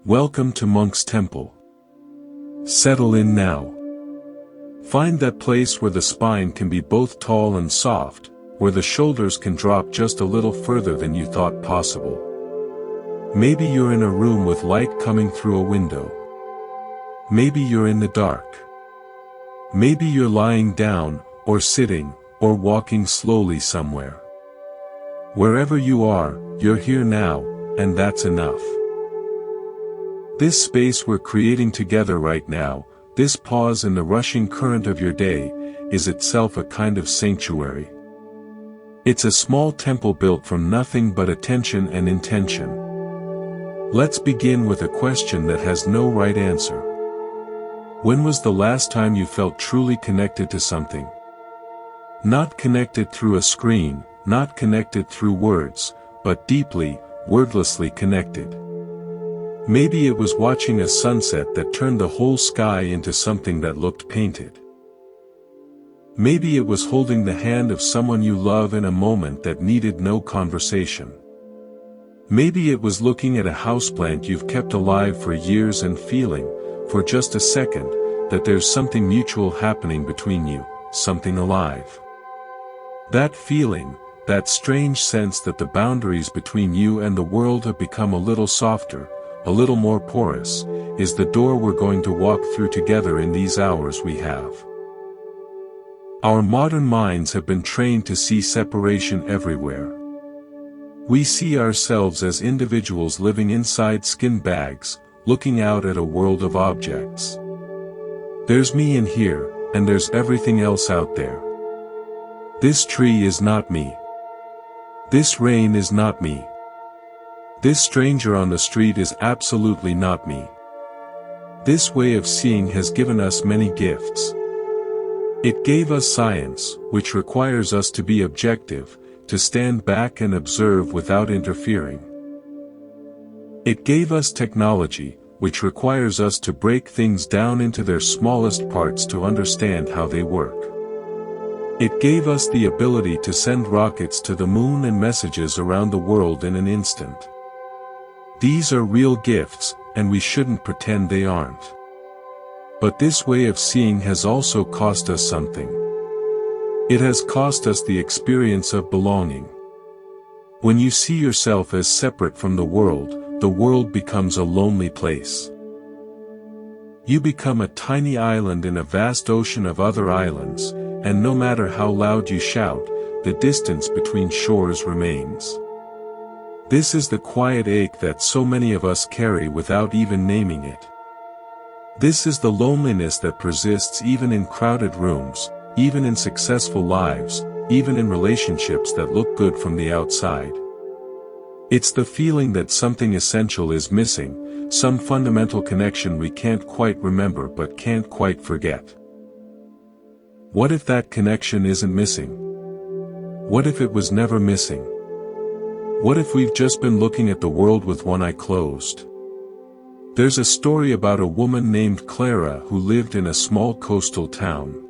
Welcome to Monk's Temple. Settle in now. Find that place where the spine can be both tall and soft, where the shoulders can drop just a little further than you thought possible. Maybe you're in a room with light coming through a window. Maybe you're in the dark. Maybe you're lying down, or sitting, or walking slowly somewhere. Wherever you are, you're here now, and that's enough. This space we're creating together right now, this pause in the rushing current of your day, is itself a kind of sanctuary. It's a small temple built from nothing but attention and intention. Let's begin with a question that has no right answer. When was the last time you felt truly connected to something? Not connected through a screen, not connected through words, but deeply, wordlessly connected. Maybe it was watching a sunset that turned the whole sky into something that looked painted. Maybe it was holding the hand of someone you love in a moment that needed no conversation. Maybe it was looking at a houseplant you've kept alive for years and feeling, for just a second, that there's something mutual happening between you, something alive. That feeling, that strange sense that the boundaries between you and the world have become a little softer, a little more porous, is the door we're going to walk through together in these hours we have. Our modern minds have been trained to see separation everywhere. We see ourselves as individuals living inside skin bags, looking out at a world of objects. There's me in here, and there's everything else out there. This tree is not me. This rain is not me. This stranger on the street is absolutely not me. This way of seeing has given us many gifts. It gave us science, which requires us to be objective, to stand back and observe without interfering. It gave us technology, which requires us to break things down into their smallest parts to understand how they work. It gave us the ability to send rockets to the moon and messages around the world in an instant. These are real gifts, and we shouldn't pretend they aren't. But this way of seeing has also cost us something. It has cost us the experience of belonging. When you see yourself as separate from the world becomes a lonely place. You become a tiny island in a vast ocean of other islands, and no matter how loud you shout, the distance between shores remains. This is the quiet ache that so many of us carry without even naming it. This is the loneliness that persists even in crowded rooms, even in successful lives, even in relationships that look good from the outside. It's the feeling that something essential is missing, some fundamental connection we can't quite remember but can't quite forget. What if that connection isn't missing? What if it was never missing? What if we've just been looking at the world with one eye closed? There's a story about a woman named Clara who lived in a small coastal town.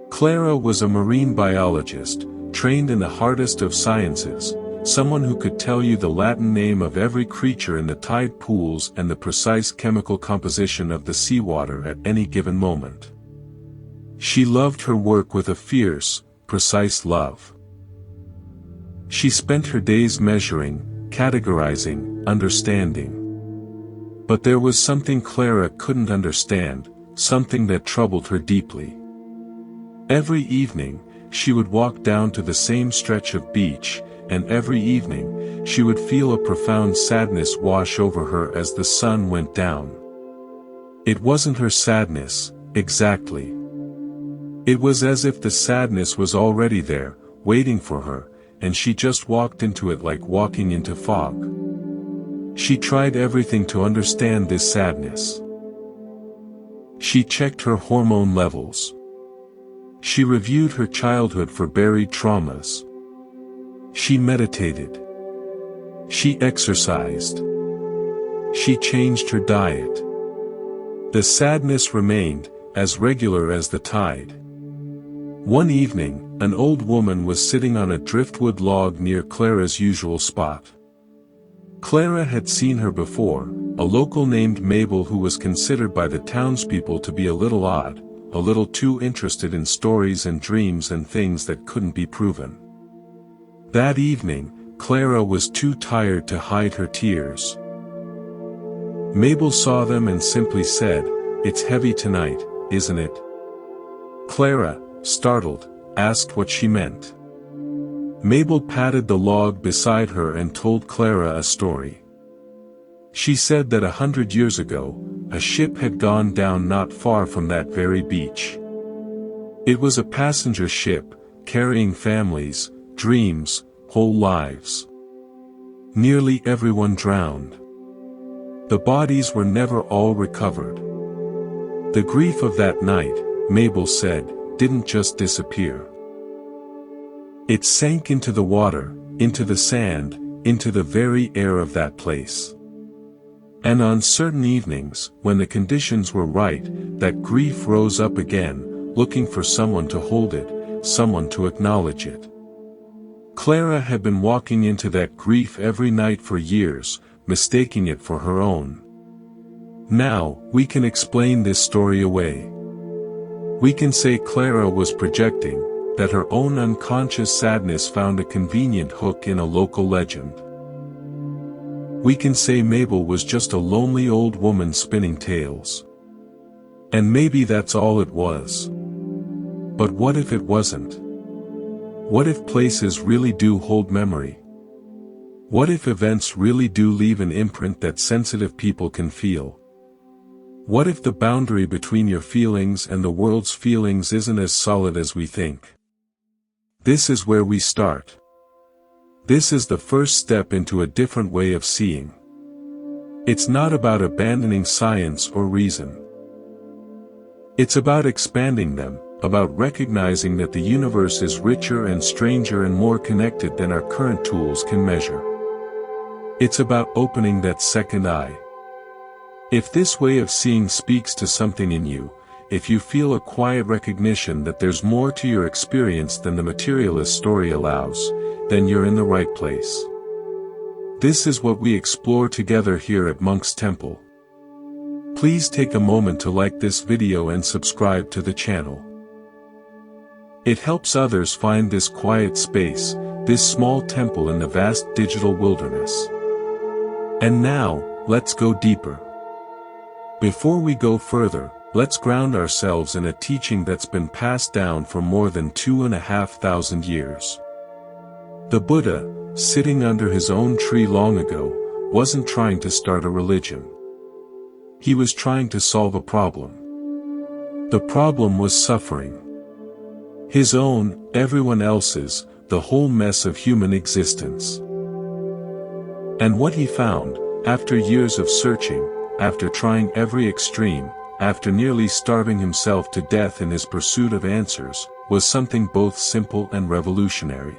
Clara was a marine biologist, trained in the hardest of sciences, someone who could tell you the Latin name of every creature in the tide pools and the precise chemical composition of the seawater at any given moment. She loved her work with a fierce, precise love. She spent her days measuring, categorizing, understanding. But there was something Clara couldn't understand, something that troubled her deeply. Every evening, she would walk down to the same stretch of beach, and every evening, she would feel a profound sadness wash over her as the sun went down. It wasn't her sadness, exactly. It was as if the sadness was already there, waiting for her, and she just walked into it like walking into fog. She tried everything to understand this sadness. She checked her hormone levels. She reviewed her childhood for buried traumas. She meditated. She exercised. She changed her diet. The sadness remained, as regular as the tide. One evening, an old woman was sitting on a driftwood log near Clara's usual spot. Clara had seen her before, a local named Mabel who was considered by the townspeople to be a little odd, a little too interested in stories and dreams and things that couldn't be proven. That evening, Clara was too tired to hide her tears. Mabel saw them and simply said, "It's heavy tonight, isn't it?" Clara, startled, asked what she meant. Mabel patted the log beside her and told Clara a story. She said that 100 years ago, a ship had gone down not far from that very beach. It was a passenger ship, carrying families, dreams, whole lives. Nearly everyone drowned. The bodies were never all recovered. The grief of that night, Mabel said, didn't just disappear. It sank into the water, into the sand, into the very air of that place. And on certain evenings, when the conditions were right, that grief rose up again, looking for someone to hold it, someone to acknowledge it. Clara had been walking into that grief every night for years, mistaking it for her own. Now, we can explain this story away. We can say Clara was projecting, that her own unconscious sadness found a convenient hook in a local legend. We can say Mabel was just a lonely old woman spinning tales. And maybe that's all it was. But what if it wasn't? What if places really do hold memory? What if events really do leave an imprint that sensitive people can feel? What if the boundary between your feelings and the world's feelings isn't as solid as we think? This is where we start. This is the first step into a different way of seeing. It's not about abandoning science or reason. It's about expanding them, about recognizing that the universe is richer and stranger and more connected than our current tools can measure. It's about opening that second eye. If this way of seeing speaks to something in you, if you feel a quiet recognition that there's more to your experience than the materialist story allows, then you're in the right place. This is what we explore together here at Monk's Temple. Please take a moment to like this video and subscribe to the channel. It helps others find this quiet space, this small temple in the vast digital wilderness. And now, let's go deeper. Before we go further, let's ground ourselves in a teaching that's been passed down for more than 2,500 years. The Buddha, sitting under his own tree long ago, wasn't trying to start a religion. He was trying to solve a problem. The problem was suffering. His own, everyone else's, the whole mess of human existence. And what he found, after years of searching, after trying every extreme, after nearly starving himself to death in his pursuit of answers, was something both simple and revolutionary.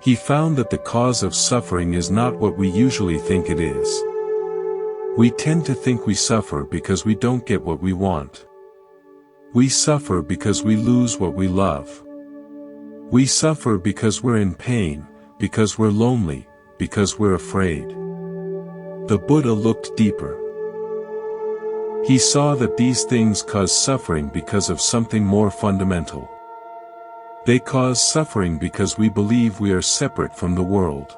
He found that the cause of suffering is not what we usually think it is. We tend to think we suffer because we don't get what we want. We suffer because we lose what we love. We suffer because we're in pain, because we're lonely, because we're afraid. The Buddha looked deeper. He saw that these things cause suffering because of something more fundamental. They cause suffering because we believe we are separate from the world.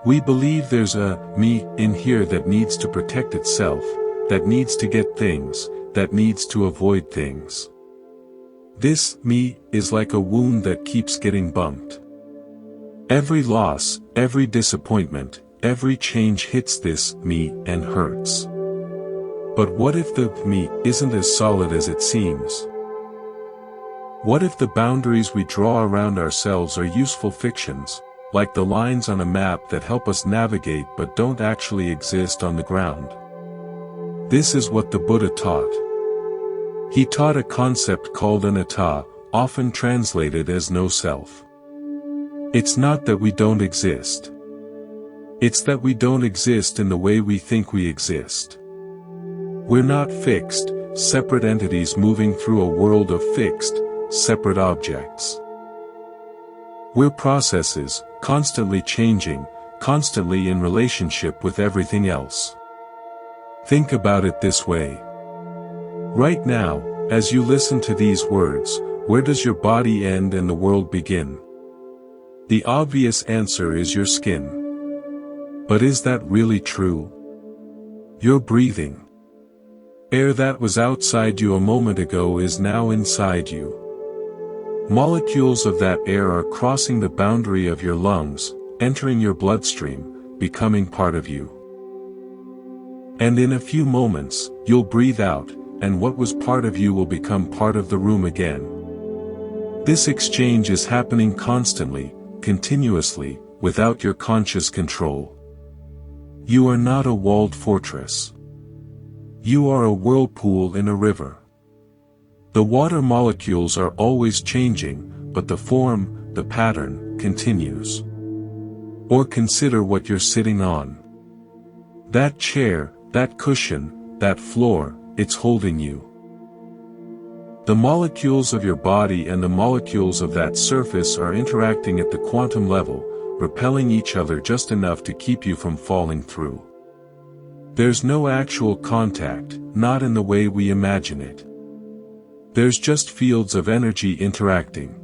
We believe there's a me in here that needs to protect itself, that needs to get things, that needs to avoid things. This me is like a wound that keeps getting bumped. Every loss, every disappointment, every change hits this me and hurts. But what if the me isn't as solid as it seems? What if the boundaries we draw around ourselves are useful fictions, like the lines on a map that help us navigate but don't actually exist on the ground? This is what the Buddha taught. He taught a concept called anatta, often translated as no self. It's not that we don't exist. It's that we don't exist in the way we think we exist. We're not fixed, separate entities moving through a world of fixed, separate objects. We're processes, constantly changing, constantly in relationship with everything else. Think about it this way. Right now, as you listen to these words, where does your body end and the world begin? The obvious answer is your skin. But is that really true? You're breathing. Air that was outside you a moment ago is now inside you. Molecules of that air are crossing the boundary of your lungs, entering your bloodstream, becoming part of you. And in a few moments, you'll breathe out, and what was part of you will become part of the room again. This exchange is happening constantly, continuously, without your conscious control. You are not a walled fortress. You are a whirlpool in a river. The water molecules are always changing, but the form, the pattern, continues. Or consider what you're sitting on. That chair, that cushion, that floor, it's holding you. The molecules of your body and the molecules of that surface are interacting at the quantum level, repelling each other just enough to keep you from falling through. There's no actual contact, not in the way we imagine it. There's just fields of energy interacting.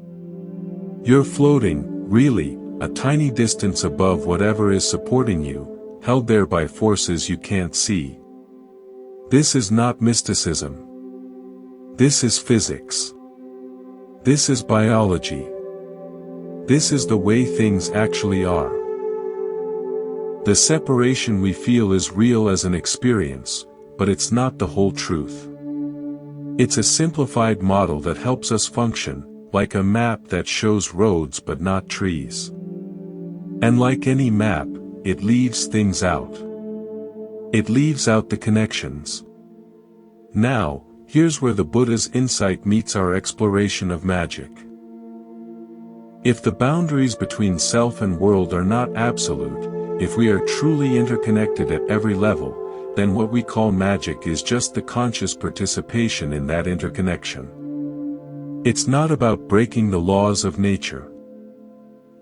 You're floating, really, a tiny distance above whatever is supporting you, held there by forces you can't see. This is not mysticism. This is physics. This is biology. This is the way things actually are. The separation we feel is real as an experience, but it's not the whole truth. It's a simplified model that helps us function, like a map that shows roads but not trees. And like any map, it leaves things out. It leaves out the connections. Now, here's where the Buddha's insight meets our exploration of magic. If the boundaries between self and world are not absolute, if we are truly interconnected at every level, then what we call magic is just the conscious participation in that interconnection. It's not about breaking the laws of nature.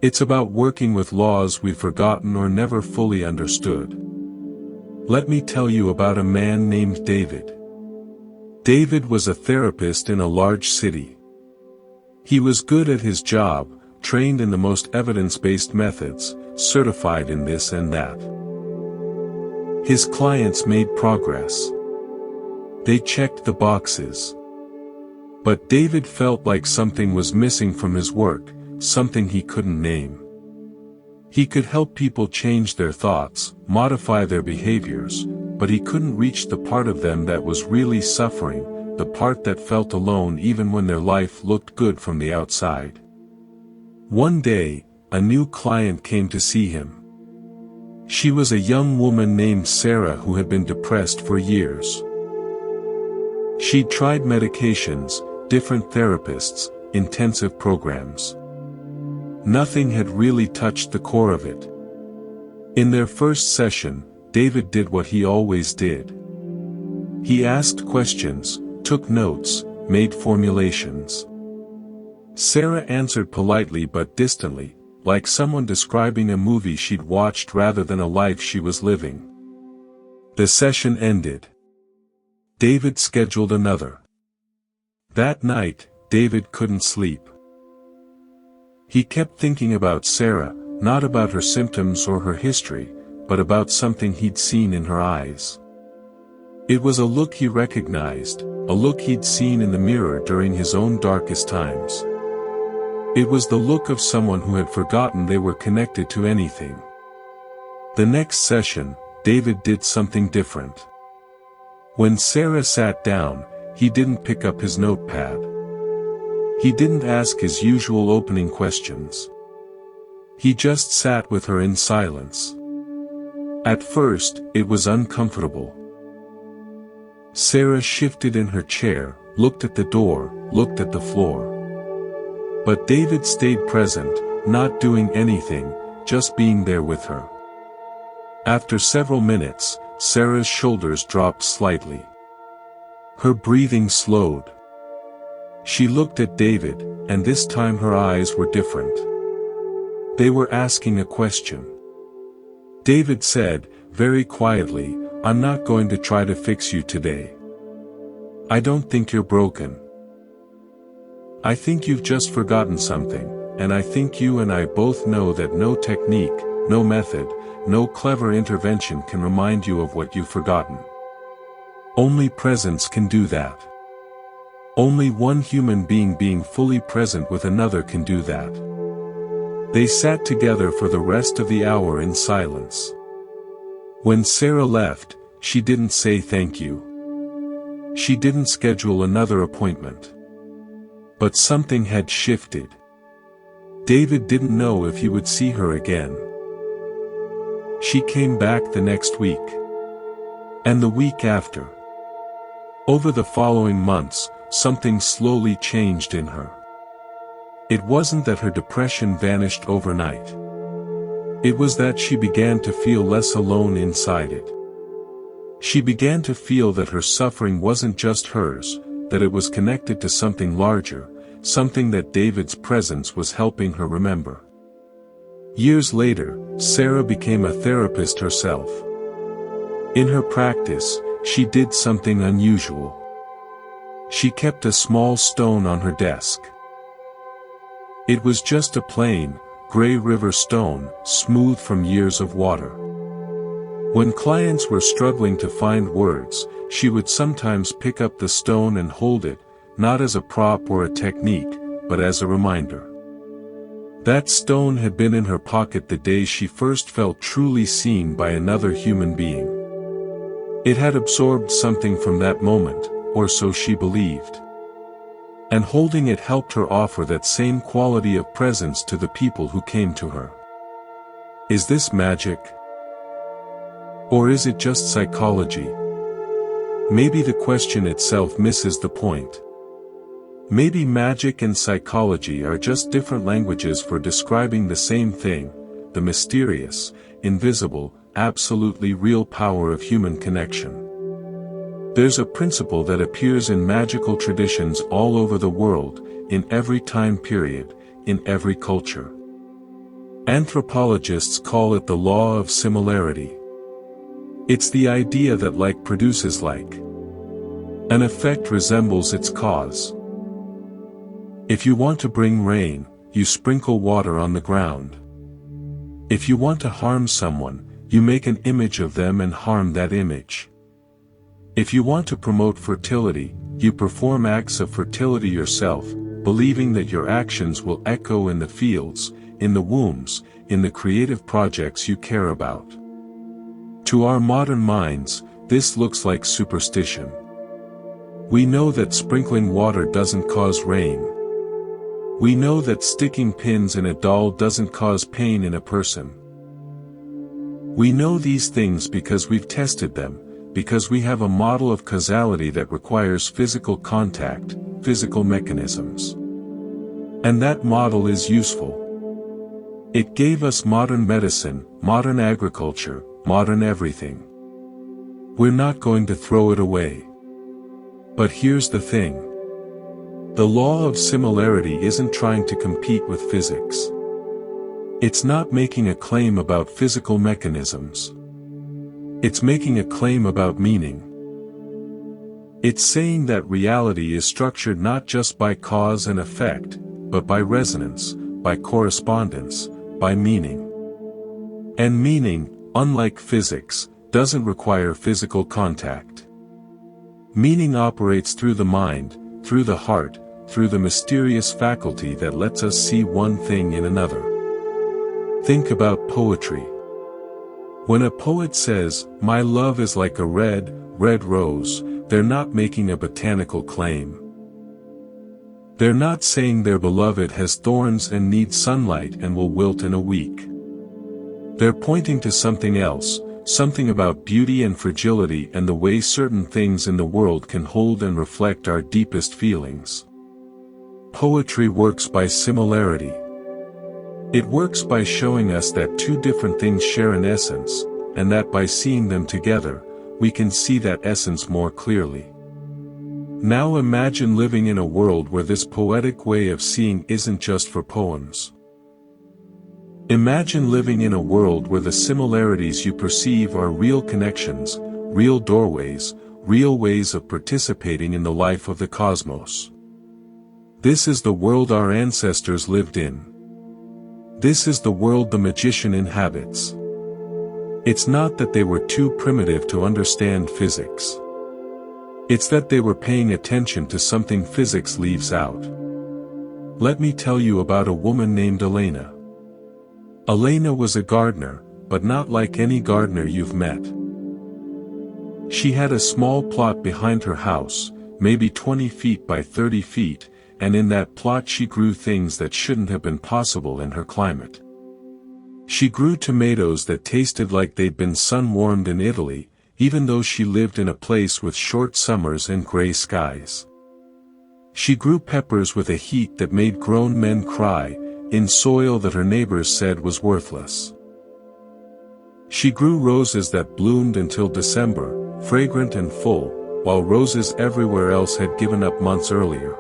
It's about working with laws we've forgotten or never fully understood. Let me tell you about a man named David. David was a therapist in a large city. He was good at his job, trained in the most evidence-based methods, certified in this and that. His clients made progress. They checked the boxes. But David felt like something was missing from his work, something he couldn't name. He could help people change their thoughts, modify their behaviors, but he couldn't reach the part of them that was really suffering, the part that felt alone even when their life looked good from the outside. One day, a new client came to see him. She was a young woman named Sarah who had been depressed for years. She'd tried medications, different therapists, intensive programs. Nothing had really touched the core of it. In their first session, David did what he always did. He asked questions, took notes, made formulations. Sarah answered politely but distantly, like someone describing a movie she'd watched rather than a life she was living. The session ended. David scheduled another. That night, David couldn't sleep. He kept thinking about Sarah, not about her symptoms or her history, but about something he'd seen in her eyes. It was a look he recognized, a look he'd seen in the mirror during his own darkest times. It was the look of someone who had forgotten they were connected to anything. The next session, David did something different. When Sarah sat down, he didn't pick up his notepad. He didn't ask his usual opening questions. He just sat with her in silence. At first, it was uncomfortable. Sarah shifted in her chair, looked at the door, looked at the floor. But David stayed present, not doing anything, just being there with her. After several minutes, Sarah's shoulders dropped slightly. Her breathing slowed. She looked at David, and this time her eyes were different. They were asking a question. David said, very quietly, I'm not going to try to fix you today. I don't think you're broken. I think you've just forgotten something, and I think you and I both know that no technique, no method, no clever intervention can remind you of what you've forgotten. Only presence can do that. Only one human being fully present with another can do that. They sat together for the rest of the hour in silence. When Sarah left, she didn't say thank you. She didn't schedule another appointment. But something had shifted. David didn't know if he would see her again. She came back the next week. And the week after. Over the following months, something slowly changed in her. It wasn't that her depression vanished overnight. It was that she began to feel less alone inside it. She began to feel that her suffering wasn't just hers, that it was connected to something larger, something that David's presence was helping her remember. Years later, Sarah became a therapist herself. In her practice, she did something unusual. She kept a small stone on her desk. It was just a plain, gray river stone, smooth from years of water. When clients were struggling to find words, she would sometimes pick up the stone and hold it, not as a prop or a technique, but as a reminder. That stone had been in her pocket the day she first felt truly seen by another human being. It had absorbed something from that moment, or so she believed. And holding it helped her offer that same quality of presence to the people who came to her. Is this magic? Or is it just psychology? Maybe the question itself misses the point. Maybe magic and psychology are just different languages for describing the same thing, the mysterious, invisible, absolutely real power of human connection. There's a principle that appears in magical traditions all over the world, in every time period, in every culture. Anthropologists call it the law of similarity. It's the idea that like produces like. An effect resembles its cause. If you want to bring rain, you sprinkle water on the ground. If you want to harm someone, you make an image of them and harm that image. If you want to promote fertility, you perform acts of fertility yourself, believing that your actions will echo in the fields, in the wombs, in the creative projects you care about. To our modern minds, this looks like superstition. We know that sprinkling water doesn't cause rain. We know that sticking pins in a doll doesn't cause pain in a person. We know these things because we've tested them, because we have a model of causality that requires physical contact, physical mechanisms. And that model is useful. It gave us modern medicine, modern agriculture, modern everything. We're not going to throw it away. But here's the thing. The law of similarity isn't trying to compete with physics. It's not making a claim about physical mechanisms. It's making a claim about meaning. It's saying that reality is structured not just by cause and effect, but by resonance, by correspondence, by meaning. And meaning, unlike physics, doesn't require physical contact. Meaning operates through the mind, through the heart, through the mysterious faculty that lets us see one thing in another. Think about poetry. When a poet says, "My love is like a red, red rose," they're not making a botanical claim. They're not saying their beloved has thorns and needs sunlight and will wilt in a week. They're pointing to something else, something about beauty and fragility and the way certain things in the world can hold and reflect our deepest feelings. Poetry works by similarity. It works by showing us that two different things share an essence, and that by seeing them together, we can see that essence more clearly. Now imagine living in a world where this poetic way of seeing isn't just for poems. Imagine living in a world where the similarities you perceive are real connections, real doorways, real ways of participating in the life of the cosmos. This is the world our ancestors lived in. This is the world the magician inhabits. It's not that they were too primitive to understand physics. It's that they were paying attention to something physics leaves out. Let me tell you about a woman named Elena. Elena was a gardener, but not like any gardener you've met. She had a small plot behind her house, maybe 20 feet by 30 feet, and in that plot she grew things that shouldn't have been possible in her climate. She grew tomatoes that tasted like they'd been sun-warmed in Italy, even though she lived in a place with short summers and gray skies. She grew peppers with a heat that made grown men cry, in soil that her neighbors said was worthless. She grew roses that bloomed until December, fragrant and full, while roses everywhere else had given up months earlier.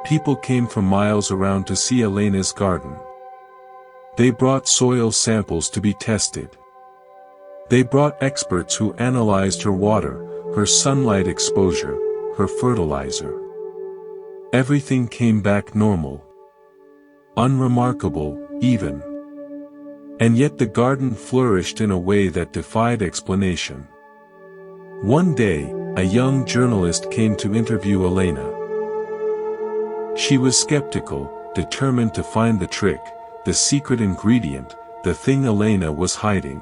People came from miles around to see Elena's garden. They brought soil samples to be tested. They brought experts who analyzed her water, her sunlight exposure, her fertilizer. Everything came back normal. Unremarkable, even. And yet the garden flourished in a way that defied explanation. One day, a young journalist came to interview Elena. She was skeptical, determined to find the trick, the secret ingredient, the thing Elena was hiding.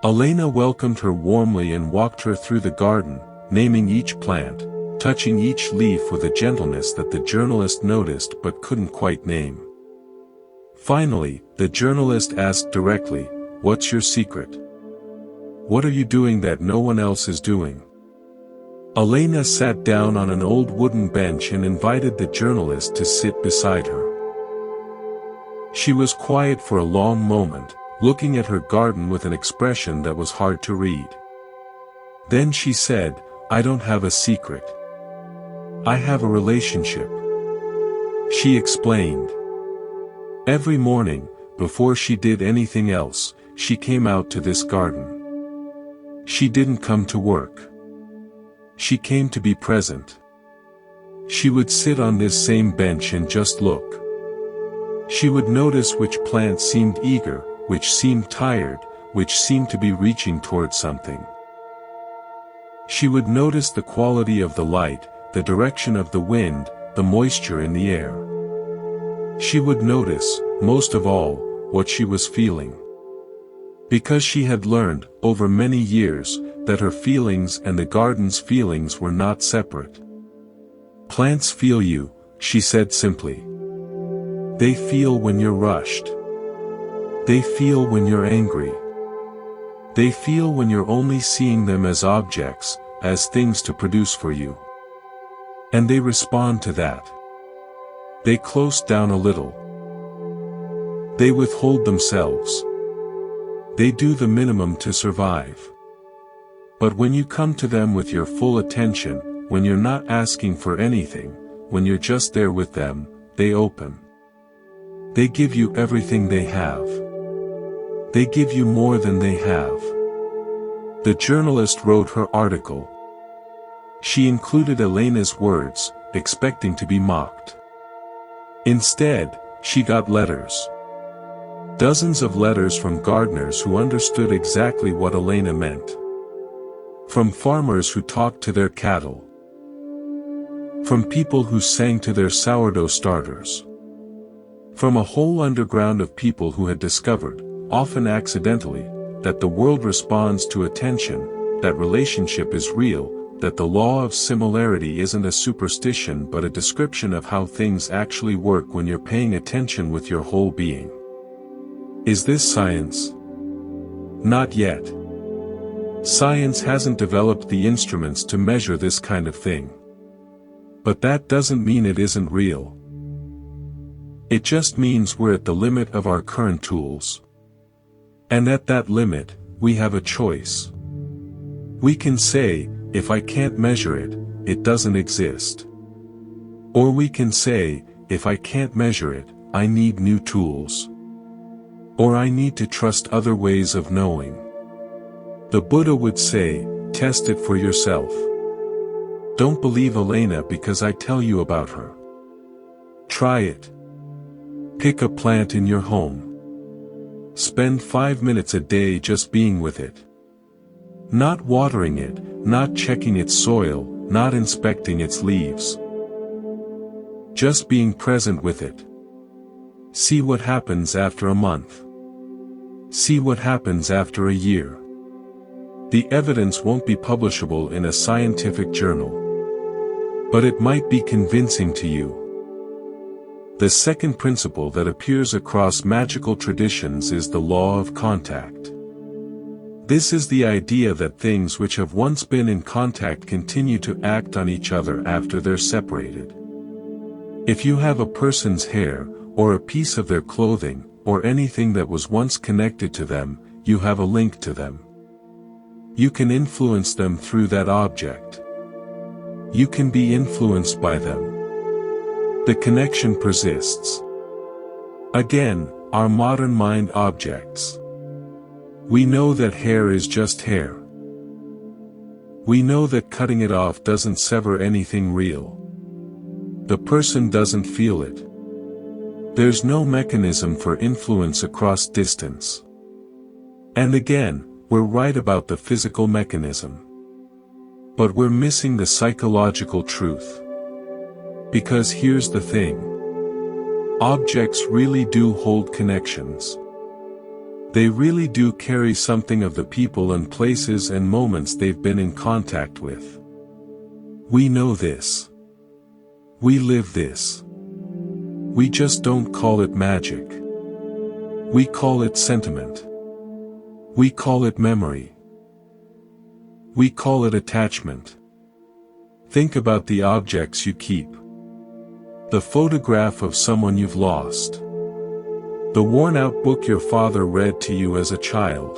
Elena welcomed her warmly and walked her through the garden, naming each plant, touching each leaf with a gentleness that the journalist noticed but couldn't quite name. Finally, the journalist asked directly, "What's your secret? What are you doing that no one else is doing?" Elena sat down on an old wooden bench and invited the journalist to sit beside her. She was quiet for a long moment, looking at her garden with an expression that was hard to read. Then she said, "I don't have a secret. I have a relationship." She explained. Every morning, before she did anything else, she came out to this garden. She didn't come to work. She came to be present. She would sit on this same bench and just look. She would notice which plants seemed eager, which seemed tired, which seemed to be reaching towards something. She would notice the quality of the light, the direction of the wind, the moisture in the air. She would notice, most of all, what she was feeling. Because she had learned, over many years, that her feelings and the garden's feelings were not separate. "Plants feel you," she said simply. "They feel when you're rushed. They feel when you're angry. They feel when you're only seeing them as objects, as things to produce for you. And they respond to that. They close down a little. They withhold themselves. They do the minimum to survive. But when you come to them with your full attention, when you're not asking for anything, when you're just there with them, they open. They give you everything they have. They give you more than they have." The journalist wrote her article. She included Elena's words, expecting to be mocked. Instead, she got letters. Dozens of letters from gardeners who understood exactly what Elena meant. From farmers who talked to their cattle. From people who sang to their sourdough starters. From a whole underground of people who had discovered, often accidentally, that the world responds to attention, that relationship is real, that the law of similarity isn't a superstition but a description of how things actually work when you're paying attention with your whole being. Is this science? Not yet. Science hasn't developed the instruments to measure this kind of thing. But that doesn't mean it isn't real. It just means we're at the limit of our current tools. And at that limit, we have a choice. We can say, if I can't measure it, it doesn't exist. Or we can say, if I can't measure it, I need new tools. Or I need to trust other ways of knowing. The Buddha would say, test it for yourself. Don't believe Elena because I tell you about her. Try it. Pick a plant in your home. Spend 5 minutes a day just being with it. Not watering it, not checking its soil, not inspecting its leaves. Just being present with it. See what happens after a month. See what happens after a year. The evidence won't be publishable in a scientific journal. But it might be convincing to you. The second principle that appears across magical traditions is the law of contact. This is the idea that things which have once been in contact continue to act on each other after they're separated. If you have a person's hair, or a piece of their clothing, or anything that was once connected to them, you have a link to them. You can influence them through that object. You can be influenced by them. The connection persists. Again, our modern mind objects. We know that hair is just hair. We know that cutting it off doesn't sever anything real. The person doesn't feel it. There's no mechanism for influence across distance. And again, we're right about the physical mechanism. But we're missing the psychological truth. Because here's the thing. Objects really do hold connections. They really do carry something of the people and places and moments they've been in contact with. We know this. We live this. We just don't call it magic. We call it sentiment. We call it memory. We call it attachment. Think about the objects you keep. The photograph of someone you've lost. The worn-out book your father read to you as a child.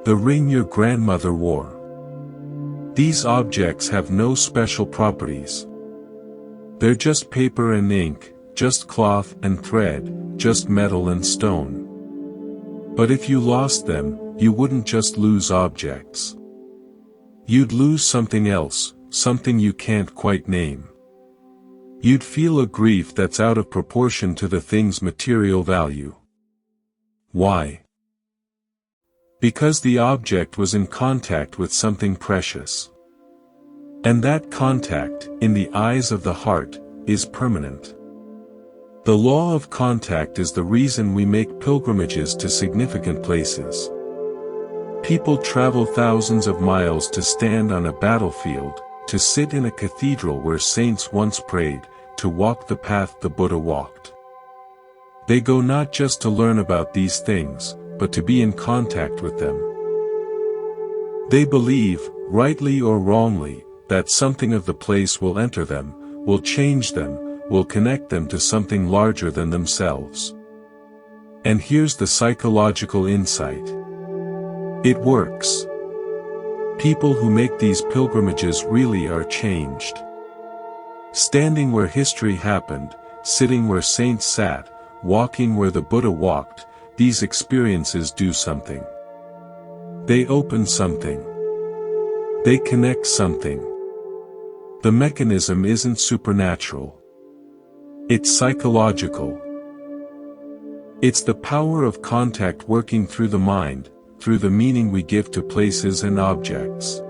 The ring your grandmother wore. These objects have no special properties. They're just paper and ink, just cloth and thread, just metal and stone. But if you lost them, you wouldn't just lose objects. You'd lose something else, something you can't quite name. You'd feel a grief that's out of proportion to the thing's material value. Why? Because the object was in contact with something precious. And that contact, in the eyes of the heart, is permanent. The law of contact is the reason we make pilgrimages to significant places. People travel thousands of miles to stand on a battlefield, to sit in a cathedral where saints once prayed, to walk the path the Buddha walked. They go not just to learn about these things, but to be in contact with them. They believe, rightly or wrongly, that something of the place will enter them, will change them, will connect them to something larger than themselves. And here's the psychological insight. It works. People who make these pilgrimages really are changed. Standing where history happened, sitting where saints sat, walking where the Buddha walked, these experiences do something. They open something. They connect something. The mechanism isn't supernatural. It's psychological. It's the power of contact working through the mind, through the meaning we give to places and objects.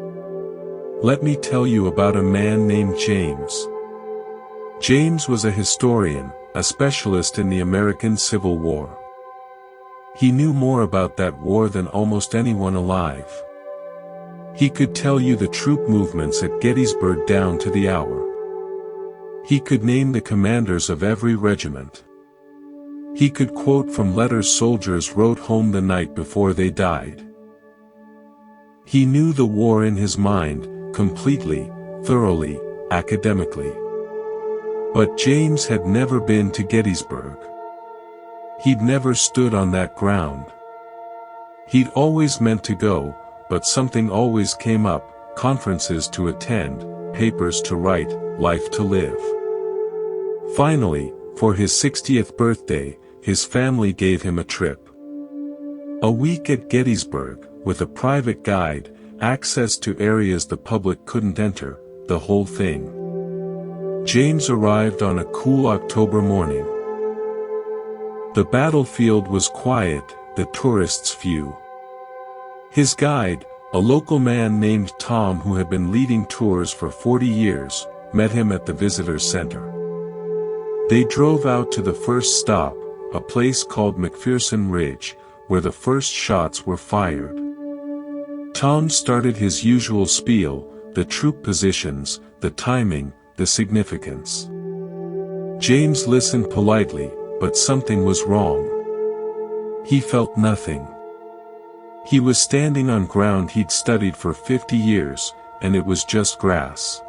Let me tell you about a man named James. James was a historian, a specialist in the American Civil War. He knew more about that war than almost anyone alive. He could tell you the troop movements at Gettysburg down to the hour. He could name the commanders of every regiment. He could quote from letters soldiers wrote home the night before they died. He knew the war in his mind, completely, thoroughly, academically. But James had never been to Gettysburg. He'd never stood on that ground. He'd always meant to go, but something always came up, conferences to attend, papers to write, life to live. Finally, for his 60th birthday, his family gave him a trip. A week at Gettysburg, with a private guide, access to areas the public couldn't enter, the whole thing. James arrived on a cool October morning. The battlefield was quiet, the tourists few. His guide, a local man named Tom who had been leading tours for 40 years, met him at the visitor's center. They drove out to the first stop, a place called McPherson Ridge, where the first shots were fired. Tom started his usual spiel, the troop positions, the timing, the significance. James listened politely, but something was wrong. He felt nothing. He was standing on ground he'd studied for 50 years, and it was just grass.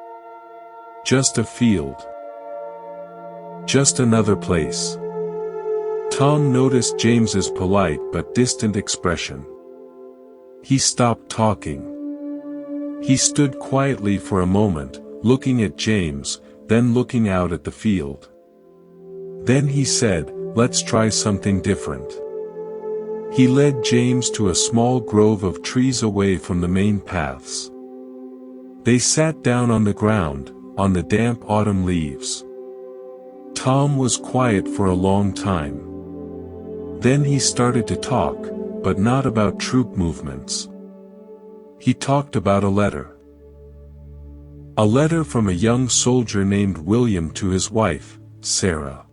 Just a field. Just another place. Tom noticed James's polite but distant expression. He stopped talking. He stood quietly for a moment, looking at James, then looking out at the field. Then he said, "Let's try something different." He led James to a small grove of trees away from the main paths. They sat down on the ground, on the damp autumn leaves. Tom was quiet for a long time. Then he started to talk, but not about troop movements. He talked about a letter. A letter from a young soldier named William to his wife, Sarah.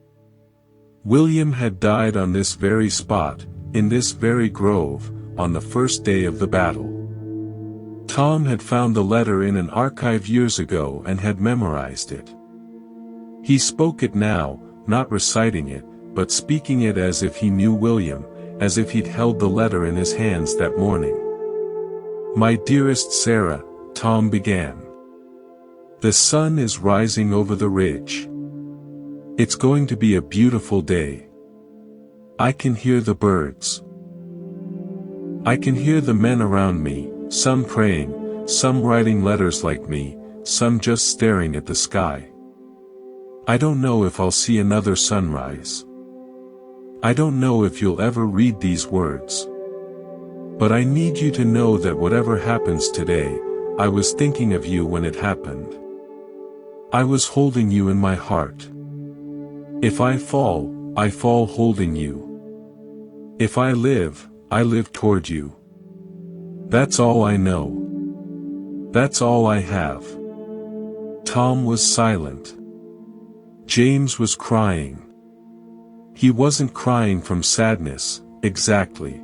William had died on this very spot, in this very grove, on the first day of the battle. Tom had found the letter in an archive years ago and had memorized it. He spoke it now, not reciting it, but speaking it as if he knew William, as if he'd held the letter in his hands that morning. "My dearest Sarah," Tom began. "The sun is rising over the ridge. It's going to be a beautiful day. I can hear the birds. I can hear the men around me, some praying, some writing letters like me, some just staring at the sky. I don't know if I'll see another sunrise. I don't know if you'll ever read these words. But I need you to know that whatever happens today, I was thinking of you when it happened. I was holding you in my heart. If I fall holding you. If I live toward you. That's all I know. That's all I have." Tom was silent. James was crying. He wasn't crying from sadness, exactly.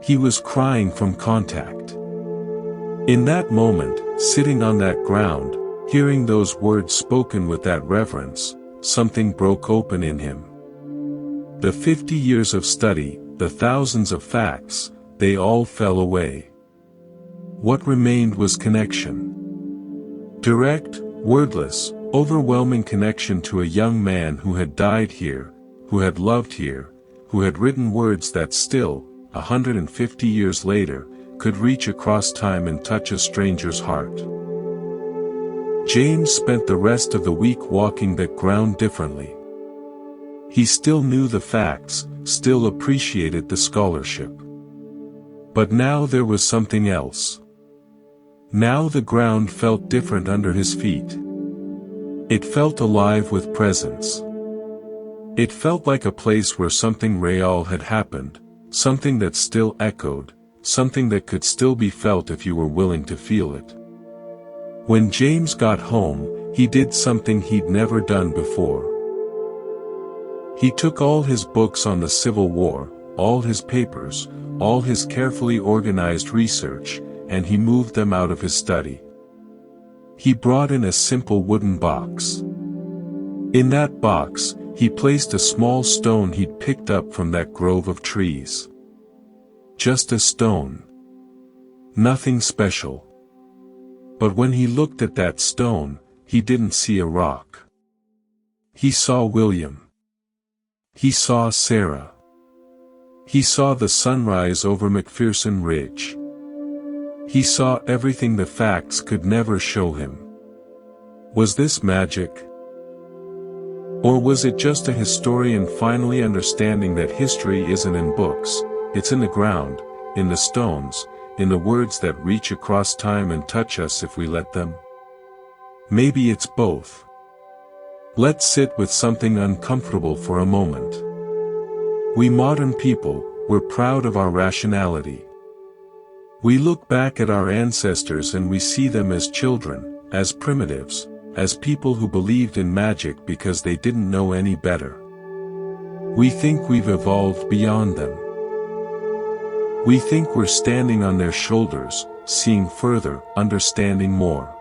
He was crying from contact. In that moment, sitting on that ground, hearing those words spoken with that reverence, something broke open in him. The 50 years of study, the thousands of facts, they all fell away. What remained was connection. Direct, wordless, overwhelming connection to a young man who had died here, who had loved here, who had written words that still, 150 years later, could reach across time and touch a stranger's heart. James spent the rest of the week walking that ground differently. He still knew the facts, still appreciated the scholarship. But now there was something else. Now the ground felt different under his feet. It felt alive with presence. It felt like a place where something real had happened, something that still echoed, something that could still be felt if you were willing to feel it. When James got home, he did something he'd never done before. He took all his books on the Civil War, all his papers, all his carefully organized research, and he moved them out of his study. He brought in a simple wooden box. In that box, he placed a small stone he'd picked up from that grove of trees. Just a stone. Nothing special. But when he looked at that stone, he didn't see a rock. He saw William. He saw Sarah. He saw the sunrise over McPherson Ridge. He saw everything the facts could never show him. Was this magic? Or was it just a historian finally understanding that history isn't in books, it's in the ground, in the stones, in the words that reach across time and touch us if we let them? Maybe it's both. Let's sit with something uncomfortable for a moment. We modern people, we're proud of our rationality. We look back at our ancestors and we see them as children, as primitives, as people who believed in magic because they didn't know any better. We think we've evolved beyond them. We think we're standing on their shoulders, seeing further, understanding more.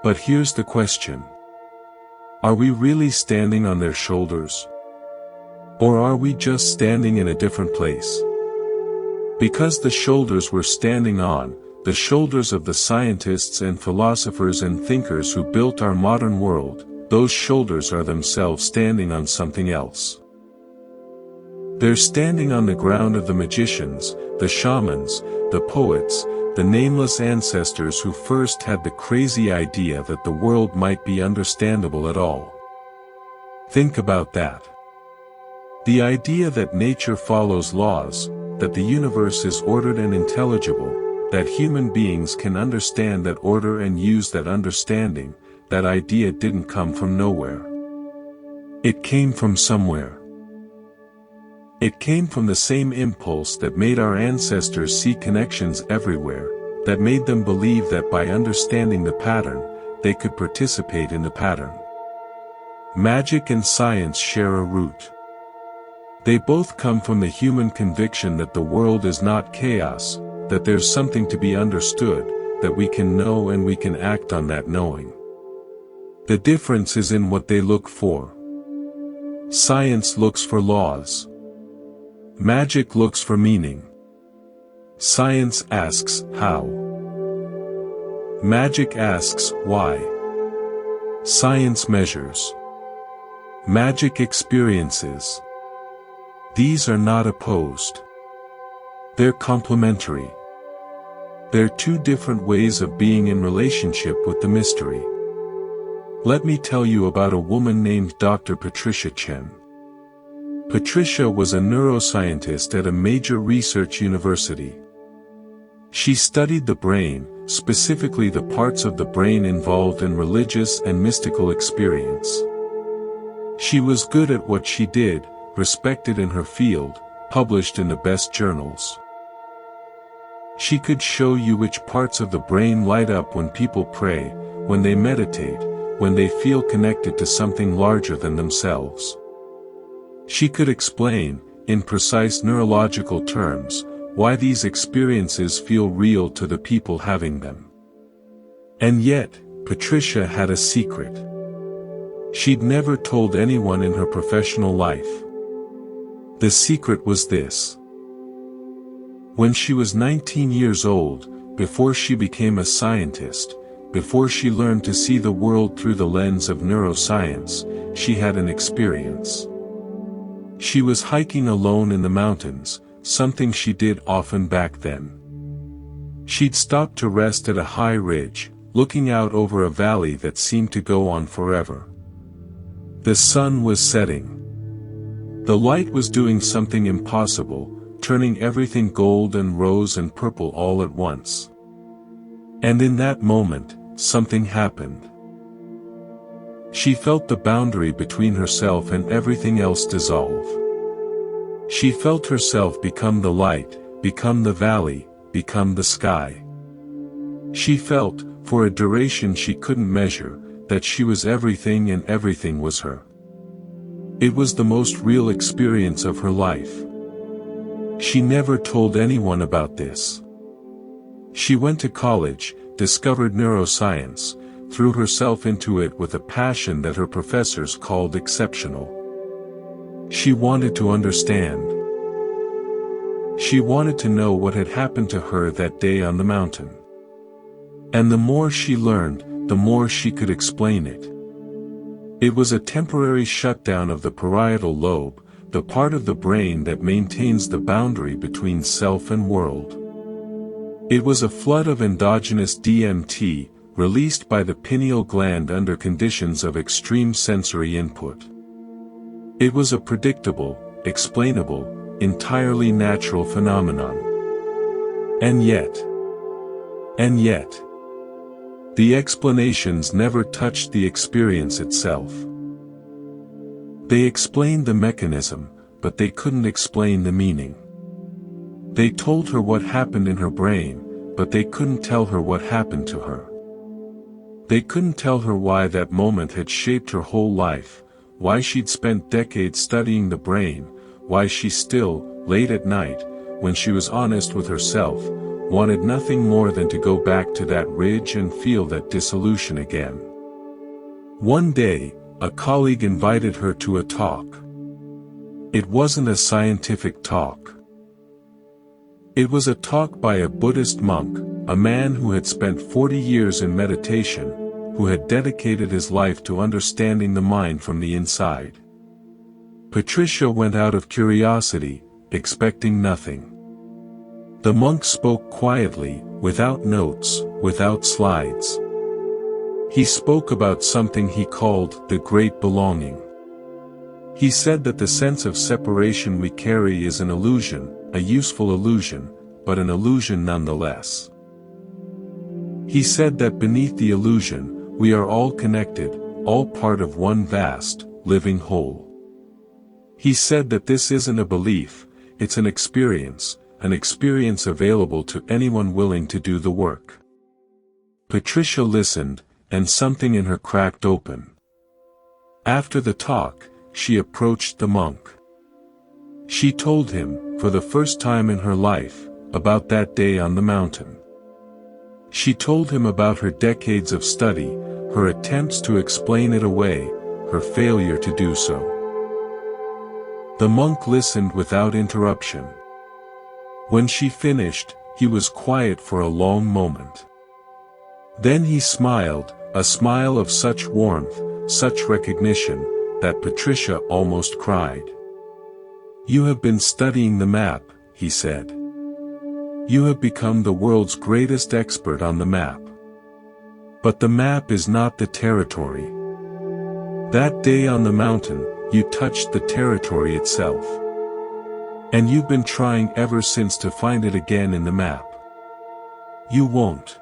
But here's the question. Are we really standing on their shoulders? Or are we just standing in a different place? Because the shoulders we're standing on, the shoulders of the scientists and philosophers and thinkers who built our modern world, those shoulders are themselves standing on something else. They're standing on the ground of the magicians, the shamans, the poets, the nameless ancestors who first had the crazy idea that the world might be understandable at all. Think about that. The idea that nature follows laws, that the universe is ordered and intelligible, that human beings can understand that order and use that understanding, that idea didn't come from nowhere. It came from somewhere. It came from the same impulse that made our ancestors see connections everywhere, that made them believe that by understanding the pattern, they could participate in the pattern. Magic and science share a root. They both come from the human conviction that the world is not chaos, that there's something to be understood, that we can know and we can act on that knowing. The difference is in what they look for. Science looks for laws. Magic looks for meaning. Science asks, how? Magic asks, why? Science measures. Magic experiences. These are not opposed. They're complementary. They're two different ways of being in relationship with the mystery. Let me tell you about a woman named Dr. Patricia Chen. Patricia was a neuroscientist at a major research university. She studied the brain, specifically the parts of the brain involved in religious and mystical experience. She was good at what she did, respected in her field, published in the best journals. She could show you which parts of the brain light up when people pray, when they meditate, when they feel connected to something larger than themselves. She could explain, in precise neurological terms, why these experiences feel real to the people having them. And yet, Patricia had a secret. She'd never told anyone in her professional life. The secret was this. When she was 19 years old, before she became a scientist, before she learned to see the world through the lens of neuroscience, she had an experience. She was hiking alone in the mountains, something she did often back then. She'd stopped to rest at a high ridge, looking out over a valley that seemed to go on forever. The sun was setting. The light was doing something impossible, turning everything gold and rose and purple all at once. And in that moment, something happened. She felt the boundary between herself and everything else dissolve. She felt herself become the light, become the valley, become the sky. She felt, for a duration she couldn't measure, that she was everything and everything was her. It was the most real experience of her life. She never told anyone about this. She went to college, discovered neuroscience, threw herself into it with a passion that her professors called exceptional. She wanted to understand. She wanted to know what had happened to her that day on the mountain. And the more she learned, the more she could explain it. It was a temporary shutdown of the parietal lobe, the part of the brain that maintains the boundary between self and world. It was a flood of endogenous DMT, released by the pineal gland under conditions of extreme sensory input. It was a predictable, explainable, entirely natural phenomenon. And yet, the explanations never touched the experience itself. They explained the mechanism, but they couldn't explain the meaning. They told her what happened in her brain, but they couldn't tell her what happened to her. They couldn't tell her why that moment had shaped her whole life, why she'd spent decades studying the brain, why she still, late at night, when she was honest with herself, wanted nothing more than to go back to that ridge and feel that dissolution again. One day, a colleague invited her to a talk. It wasn't a scientific talk. It was a talk by a Buddhist monk, a man who had spent 40 years in meditation, who had dedicated his life to understanding the mind from the inside. Patricia went out of curiosity, expecting nothing. The monk spoke quietly, without notes, without slides. He spoke about something he called the great belonging. He said that the sense of separation we carry is an illusion, a useful illusion, but an illusion nonetheless. He said that beneath the illusion, we are all connected, all part of one vast, living whole. He said that this isn't a belief, it's an experience available to anyone willing to do the work. Patricia listened, and something in her cracked open. After the talk, she approached the monk. She told him, for the first time in her life, about that day on the mountain. She told him about her decades of study, her attempts to explain it away, her failure to do so. The monk listened without interruption. When she finished, he was quiet for a long moment. Then he smiled, a smile of such warmth, such recognition, that Patricia almost cried. "You have been studying the map," he said. "You have become the world's greatest expert on the map. But the map is not the territory. That day on the mountain, you touched the territory itself. And you've been trying ever since to find it again in the map. You won't.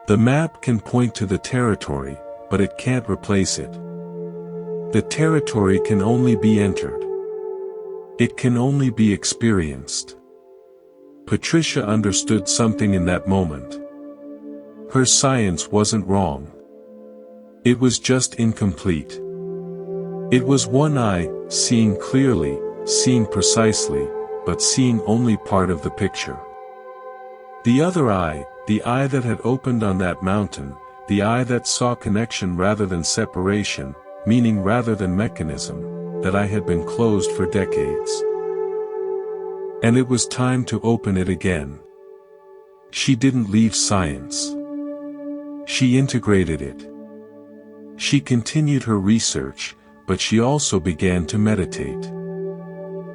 The map can point to the territory, but it can't replace it. The territory can only be entered. It can only be experienced." Patricia understood something in that moment. Her science wasn't wrong. It was just incomplete. It was one eye, seeing clearly, seeing precisely, but seeing only part of the picture. The other eye, the eye that had opened on that mountain, the eye that saw connection rather than separation, meaning rather than mechanism, that eye had been closed for decades. And it was time to open it again. She didn't leave science. She integrated it. She continued her research, but she also began to meditate.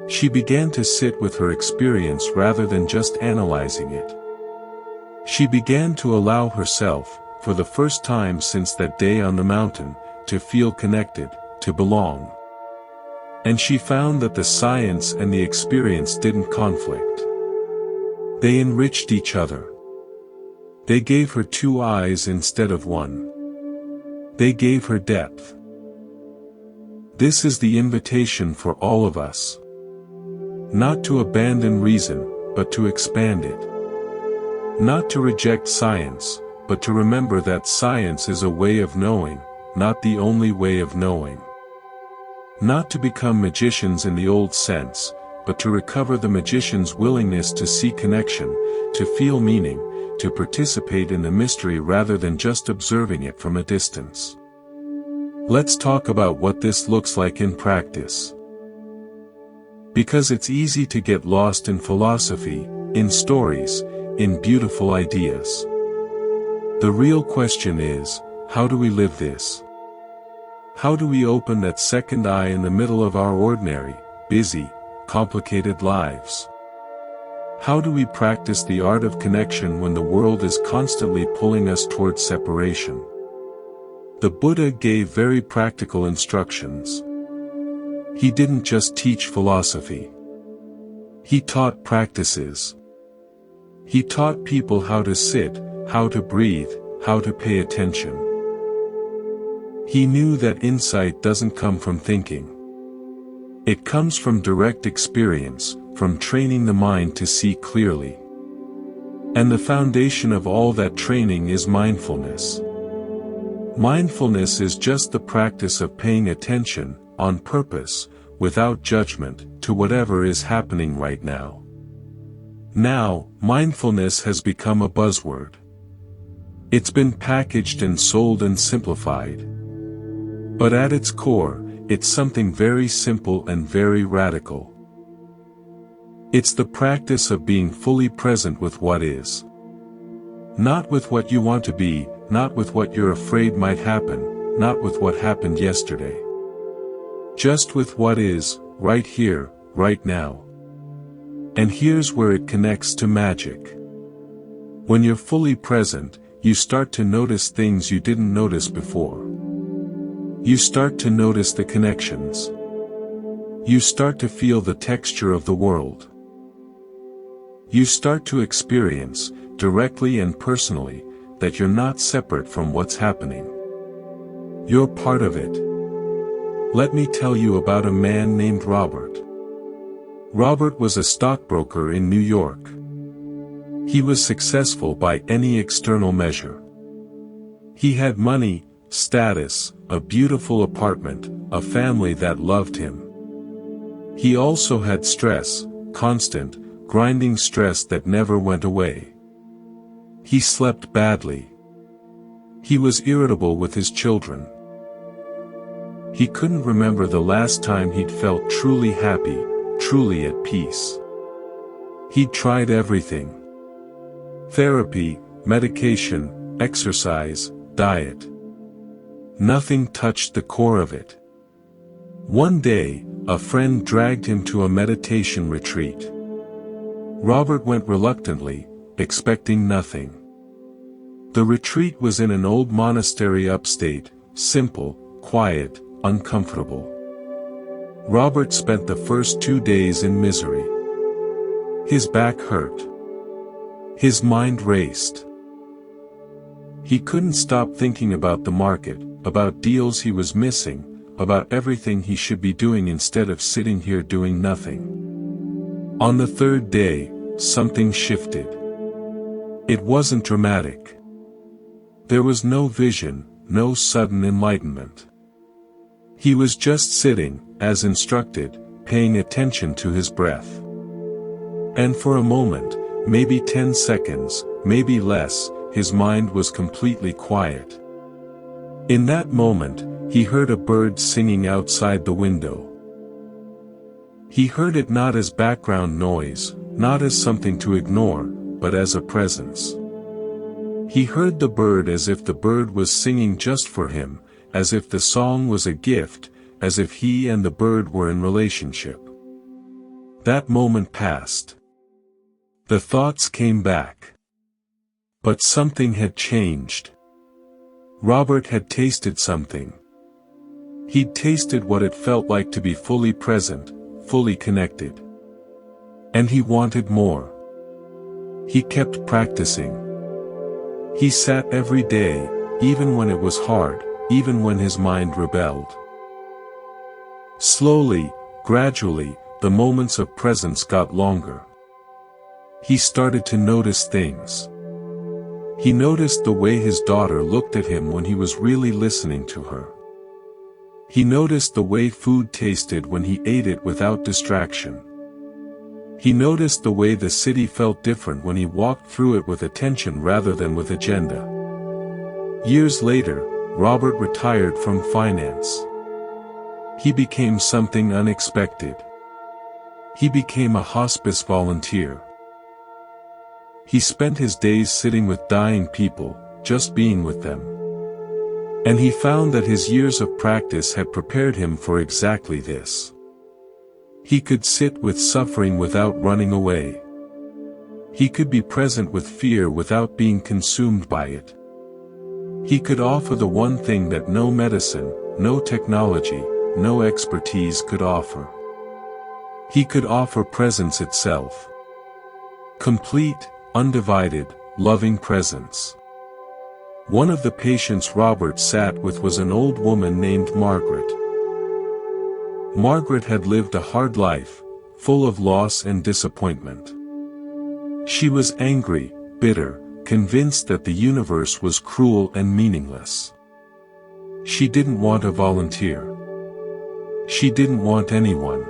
She began to sit with her experience rather than just analyzing it. She began to allow herself, for the first time since that day on the mountain, to feel connected, to belong. And she found that the science and the experience didn't conflict. They enriched each other. They gave her two eyes instead of one. They gave her depth. This is the invitation for all of us. Not to abandon reason, but to expand it. Not to reject science, but to remember that science is a way of knowing, not the only way of knowing. Not to become magicians in the old sense, but to recover the magician's willingness to see connection, to feel meaning, to participate in the mystery rather than just observing it from a distance. Let's talk about what this looks like in practice. Because it's easy to get lost in philosophy, in stories, in beautiful ideas. The real question is, how do we live this? How do we open that second eye in the middle of our ordinary, busy, complicated lives? How do we practice the art of connection when the world is constantly pulling us towards separation? The Buddha gave very practical instructions. He didn't just teach philosophy. He taught practices. He taught people how to sit, how to breathe, how to pay attention. He knew that insight doesn't come from thinking. It comes from direct experience, from training the mind to see clearly. And the foundation of all that training is mindfulness. Mindfulness is just the practice of paying attention, on purpose, without judgment, to whatever is happening right now. Now, mindfulness has become a buzzword. It's been packaged and sold and simplified. But at its core, it's something very simple and very radical. It's the practice of being fully present with what is. Not with what you want to be, not with what you're afraid might happen, not with what happened yesterday. Just with what is, right here, right now. And here's where it connects to magic. When you're fully present, you start to notice things you didn't notice before. You start to notice the connections. You start to feel the texture of the world. You start to experience, directly and personally, that you're not separate from what's happening. You're part of it. Let me tell you about a man named Robert. Robert was a stockbroker in New York. He was successful by any external measure. He had money, status, a beautiful apartment, a family that loved him. He also had stress, constant, grinding stress that never went away. He slept badly. He was irritable with his children. He couldn't remember the last time he'd felt truly happy, truly at peace. He'd tried everything. Therapy, medication, exercise, diet. Nothing touched the core of it. One day, a friend dragged him to a meditation retreat. Robert went reluctantly, expecting nothing. The retreat was in an old monastery upstate, simple, quiet, uncomfortable. Robert spent the first 2 days in misery. His back hurt. His mind raced. He couldn't stop thinking about the market, about deals he was missing, about everything he should be doing instead of sitting here doing nothing. On the third day, something shifted. It wasn't dramatic. There was no vision, no sudden enlightenment. He was just sitting, as instructed, paying attention to his breath. And for a moment, maybe 10 seconds, maybe less, his mind was completely quiet. In that moment, he heard a bird singing outside the window. He heard it not as background noise, not as something to ignore, but as a presence. He heard the bird as if the bird was singing just for him, as if the song was a gift, as if he and the bird were in relationship. That moment passed. The thoughts came back. But something had changed. Robert had tasted something. He'd tasted what it felt like to be fully present, fully connected. And he wanted more. He kept practicing. He sat every day, even when it was hard, even when his mind rebelled. Slowly, gradually, the moments of presence got longer. He started to notice things. He noticed the way his daughter looked at him when he was really listening to her. He noticed the way food tasted when he ate it without distraction. He noticed the way the city felt different when he walked through it with attention rather than with agenda. Years later, Robert retired from finance. He became something unexpected. He became a hospice volunteer. He spent his days sitting with dying people, just being with them. And he found that his years of practice had prepared him for exactly this. He could sit with suffering without running away. He could be present with fear without being consumed by it. He could offer the one thing that no medicine, no technology, no expertise could offer. He could offer presence itself. Complete, undivided, loving presence. One of the patients Robert sat with was an old woman named Margaret. Margaret had lived a hard life, full of loss and disappointment. She was angry, bitter, convinced that the universe was cruel and meaningless. She didn't want to volunteer. She didn't want anyone.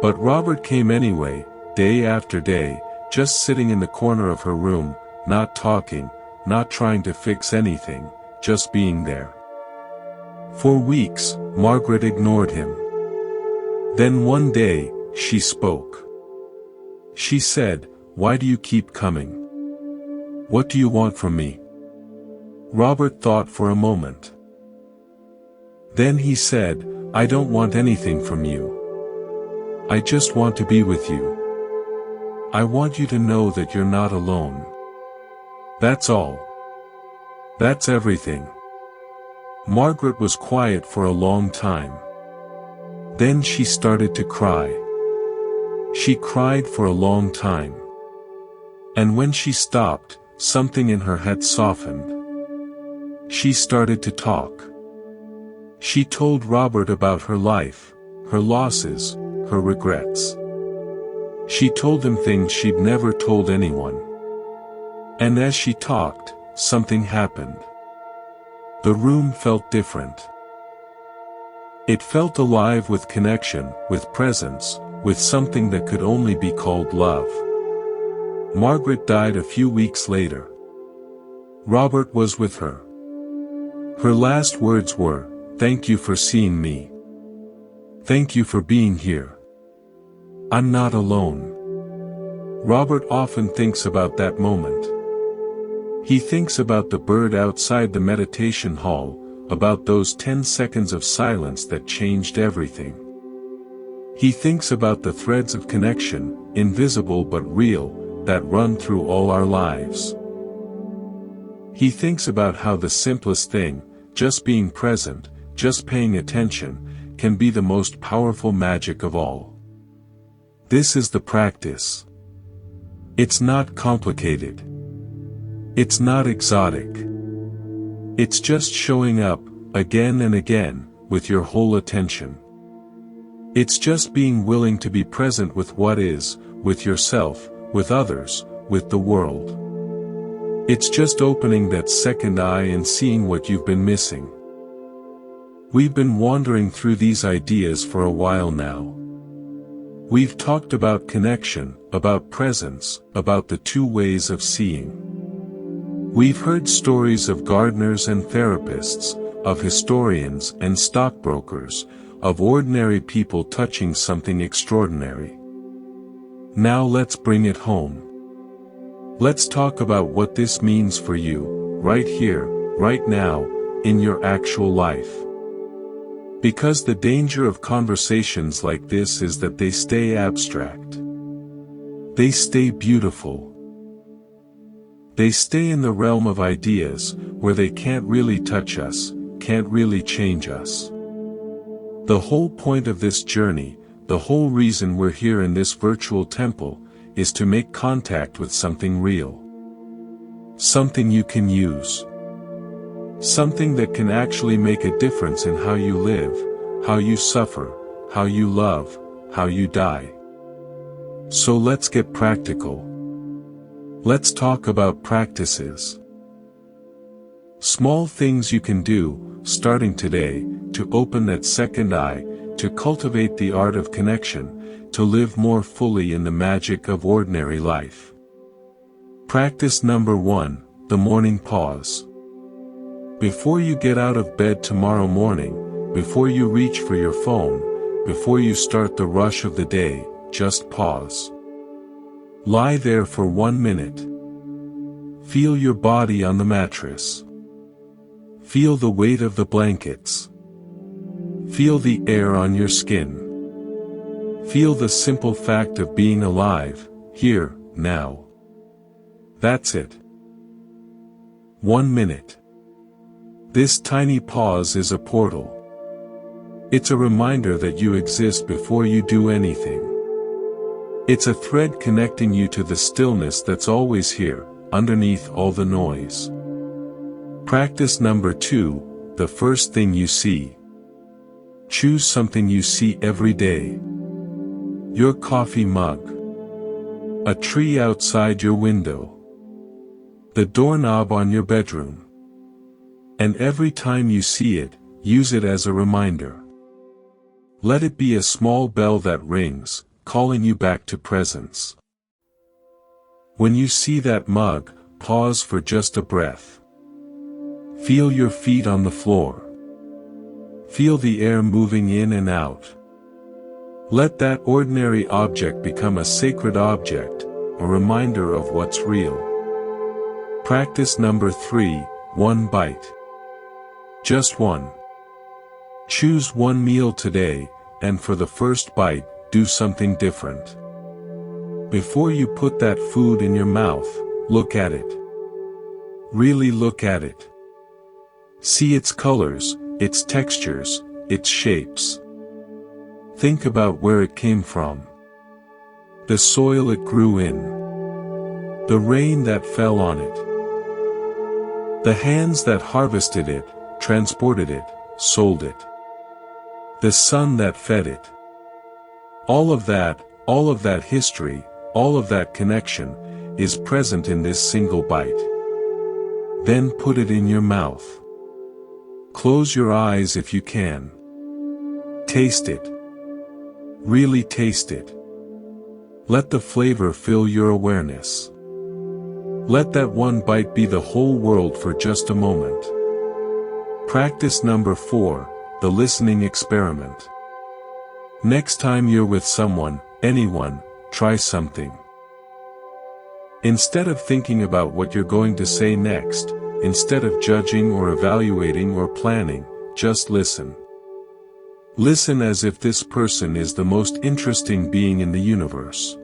But Robert came anyway, day after day, just sitting in the corner of her room, not talking, not trying to fix anything, just being there. For weeks, Margaret ignored him. Then one day, she spoke. She said, "Why do you keep coming? What do you want from me?" Robert thought for a moment. Then he said, "I don't want anything from you. I just want to be with you. I want you to know that you're not alone. That's all. That's everything." Margaret was quiet for a long time. Then she started to cry. She cried for a long time. And when she stopped, something in her had softened. She started to talk. She told Robert about her life, her losses, her regrets. She told him things she'd never told anyone. And as she talked, something happened. The room felt different. It felt alive with connection, with presence, with something that could only be called love. Margaret died a few weeks later. Robert was with her. Her last words were, "Thank you for seeing me. Thank you for being here. I'm not alone." Robert often thinks about that moment. He thinks about the bird outside the meditation hall, about those 10 seconds of silence that changed everything. He thinks about the threads of connection, invisible but real, that run through all our lives. He thinks about how the simplest thing, just being present, just paying attention, can be the most powerful magic of all. This is the practice. It's not complicated. It's not exotic. It's just showing up, again and again, with your whole attention. It's just being willing to be present with what is, with yourself, with others, with the world. It's just opening that second eye and seeing what you've been missing. We've been wandering through these ideas for a while now. We've talked about connection, about presence, about the two ways of seeing. We've heard stories of gardeners and therapists, of historians and stockbrokers, of ordinary people touching something extraordinary. Now let's bring it home. Let's talk about what this means for you, right here, right now, in your actual life. Because the danger of conversations like this is that they stay abstract. They stay beautiful. They stay in the realm of ideas, where they can't really touch us, can't really change us. The whole point of this journey, the whole reason we're here in this virtual temple, is to make contact with something real. Something you can use. Something that can actually make a difference in how you live, how you suffer, how you love, how you die. So let's get practical. Let's talk about practices. Small things you can do, starting today, to open that second eye, to cultivate the art of connection, to live more fully in the magic of ordinary life. Practice number 1, the morning pause. Before you get out of bed tomorrow morning, before you reach for your phone, before you start the rush of the day, just pause. Lie there for 1 minute. Feel your body on the mattress. Feel the weight of the blankets. Feel the air on your skin. Feel the simple fact of being alive, here, now. That's it. 1 minute. This tiny pause is a portal. It's a reminder that you exist before you do anything. It's a thread connecting you to the stillness that's always here, underneath all the noise. Practice number 2, the first thing you see. Choose something you see every day. Your coffee mug. A tree outside your window. The doorknob on your bedroom. And every time you see it, use it as a reminder. Let it be a small bell that rings, calling you back to presence. When you see that mug, pause for just a breath. Feel your feet on the floor. Feel the air moving in and out. Let that ordinary object become a sacred object, a reminder of what's real. Practice number 3, one bite. Just one. Choose one meal today, and for the first bite, do something different. Before you put that food in your mouth, look at it. Really look at it. See its colors, its textures, its shapes. Think about where it came from. The soil it grew in. The rain that fell on it. The hands that harvested it, transported it, sold it. The sun that fed it. All of that history, all of that connection, is present in this single bite. Then put it in your mouth. Close your eyes if you can. Taste it. Really taste it. Let the flavor fill your awareness. Let that one bite be the whole world for just a moment. Practice number 4, the listening experiment. Next time you're with someone, anyone, try something. Instead of thinking about what you're going to say next, instead of judging or evaluating or planning, just listen. Listen as if this person is the most interesting being in the universe.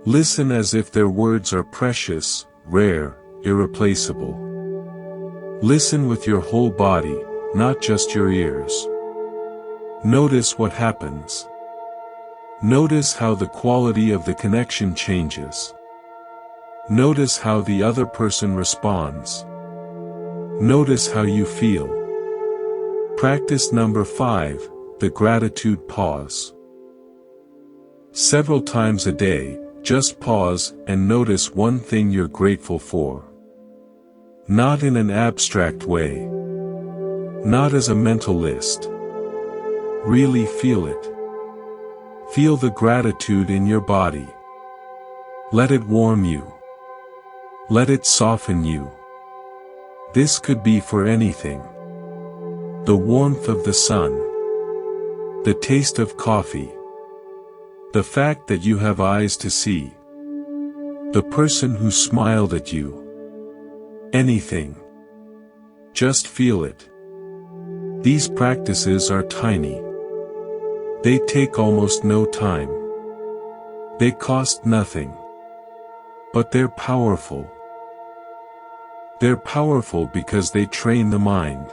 Listen as if their words are precious, rare, irreplaceable. Listen with your whole body, not just your ears. Notice what happens. Notice how the quality of the connection changes. Notice how the other person responds. Notice how you feel. Practice number 5, the gratitude pause. Several times a day, just pause and notice one thing you're grateful for. Not in an abstract way. Not as a mental list. Really feel it. Feel the gratitude in your body. Let it warm you. Let it soften you. This could be for anything. The warmth of the sun. The taste of coffee. The fact that you have eyes to see. The person who smiled at you. Anything. Just feel it. These practices are tiny. They take almost no time. They cost nothing. But they're powerful. They're powerful because they train the mind.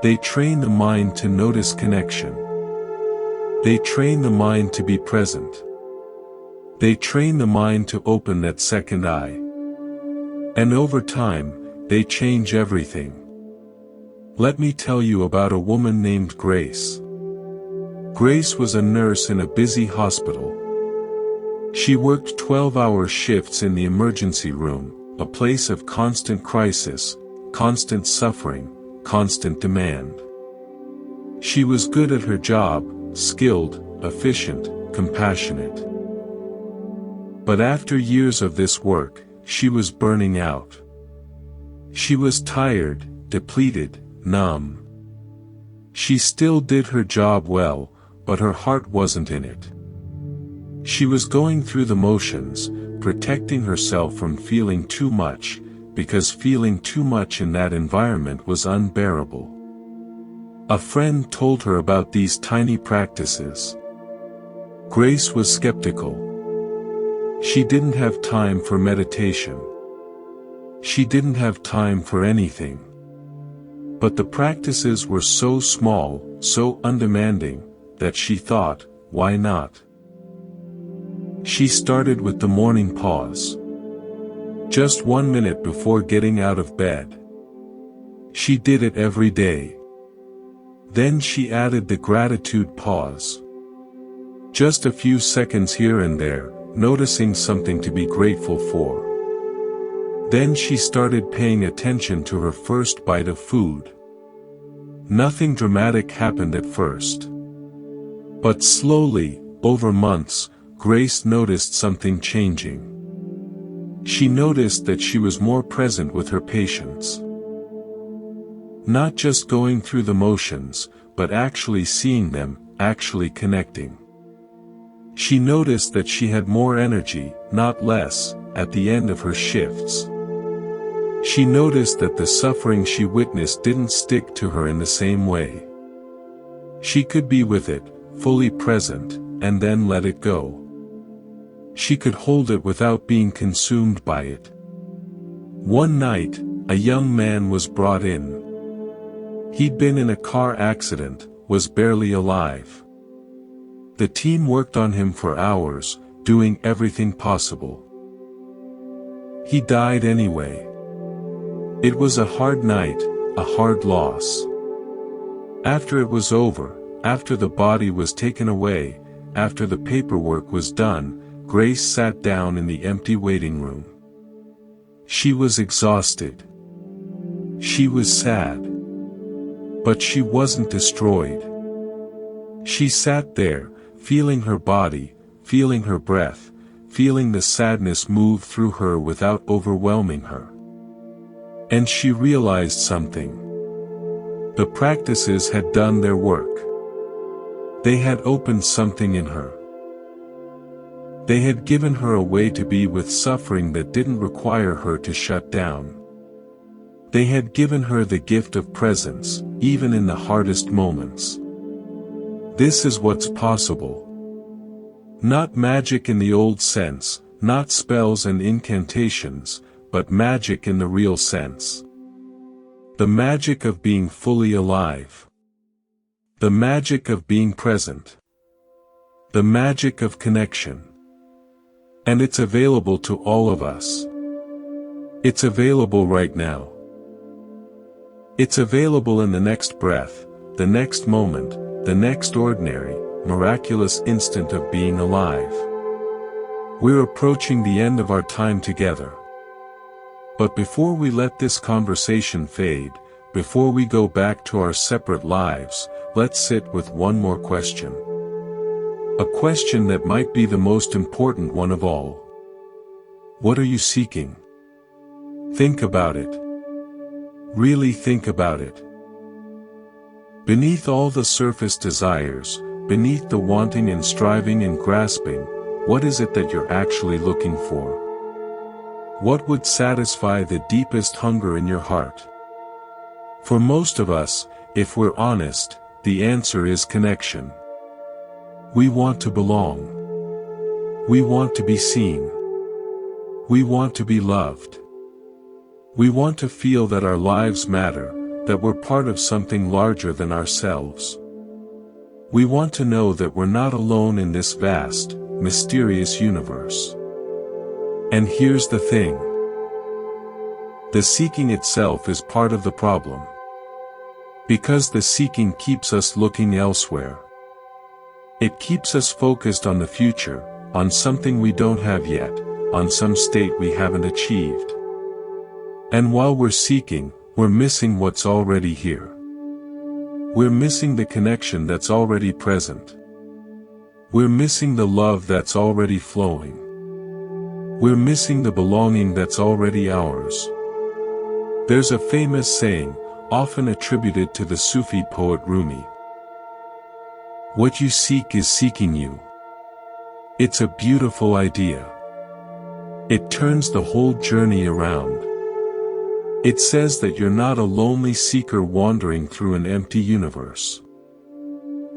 They train the mind to notice connection. They train the mind to be present. They train the mind to open that second eye. And over time, they change everything. Let me tell you about a woman named Grace. Grace was a nurse in a busy hospital. She worked 12-hour shifts in the emergency room, a place of constant crisis, constant suffering, constant demand. She was good at her job, skilled, efficient, compassionate. But after years of this work, she was burning out. She was tired, depleted, numb. She still did her job well, but her heart wasn't in it. She was going through the motions, protecting herself from feeling too much, because feeling too much in that environment was unbearable. A friend told her about these tiny practices. Grace was skeptical. She didn't have time for meditation. She didn't have time for anything. But the practices were so small, so undemanding, that she thought, why not? She started with the morning pause. Just 1 minute before getting out of bed. She did it every day. Then she added the gratitude pause. Just a few seconds here and there, noticing something to be grateful for. Then she started paying attention to her first bite of food. Nothing dramatic happened at first. But slowly, over months, Grace noticed something changing. She noticed that she was more present with her patients. Not just going through the motions, but actually seeing them, actually connecting. She noticed that she had more energy, not less, at the end of her shifts. She noticed that the suffering she witnessed didn't stick to her in the same way. She could be with it, fully present, and then let it go. She could hold it without being consumed by it. One night, a young man was brought in. He'd been in a car accident, was barely alive. The team worked on him for hours, doing everything possible. He died anyway. It was a hard night, a hard loss. After it was over, after the body was taken away, after the paperwork was done, Grace sat down in the empty waiting room. She was exhausted. She was sad. But she wasn't destroyed. She sat there, feeling her body, feeling her breath, feeling the sadness move through her without overwhelming her. And she realized something. The practices had done their work. They had opened something in her. They had given her a way to be with suffering that didn't require her to shut down. They had given her the gift of presence, even in the hardest moments. This is what's possible. Not magic in the old sense, not spells and incantations, but magic in the real sense. The magic of being fully alive. The magic of being present. The magic of connection. And it's available to all of us. It's available right now. It's available in the next breath, the next moment, the next ordinary, miraculous instant of being alive. We're approaching the end of our time together. But before we let this conversation fade, before we go back to our separate lives, let's sit with one more question. A question that might be the most important one of all. What are you seeking? Think about it. Really think about it. Beneath all the surface desires, beneath the wanting and striving and grasping, what is it that you're actually looking for? What would satisfy the deepest hunger in your heart? For most of us, if we're honest, the answer is connection. We want to belong. We want to be seen. We want to be loved. We want to feel that our lives matter, that we're part of something larger than ourselves. We want to know that we're not alone in this vast, mysterious universe. And here's the thing. The seeking itself is part of the problem. Because the seeking keeps us looking elsewhere. It keeps us focused on the future, on something we don't have yet, on some state we haven't achieved. And while we're seeking, we're missing what's already here. We're missing the connection that's already present. We're missing the love that's already flowing. We're missing the belonging that's already ours. There's a famous saying, often attributed to the Sufi poet Rumi. What you seek is seeking you. It's a beautiful idea. It turns the whole journey around. It says that you're not a lonely seeker wandering through an empty universe.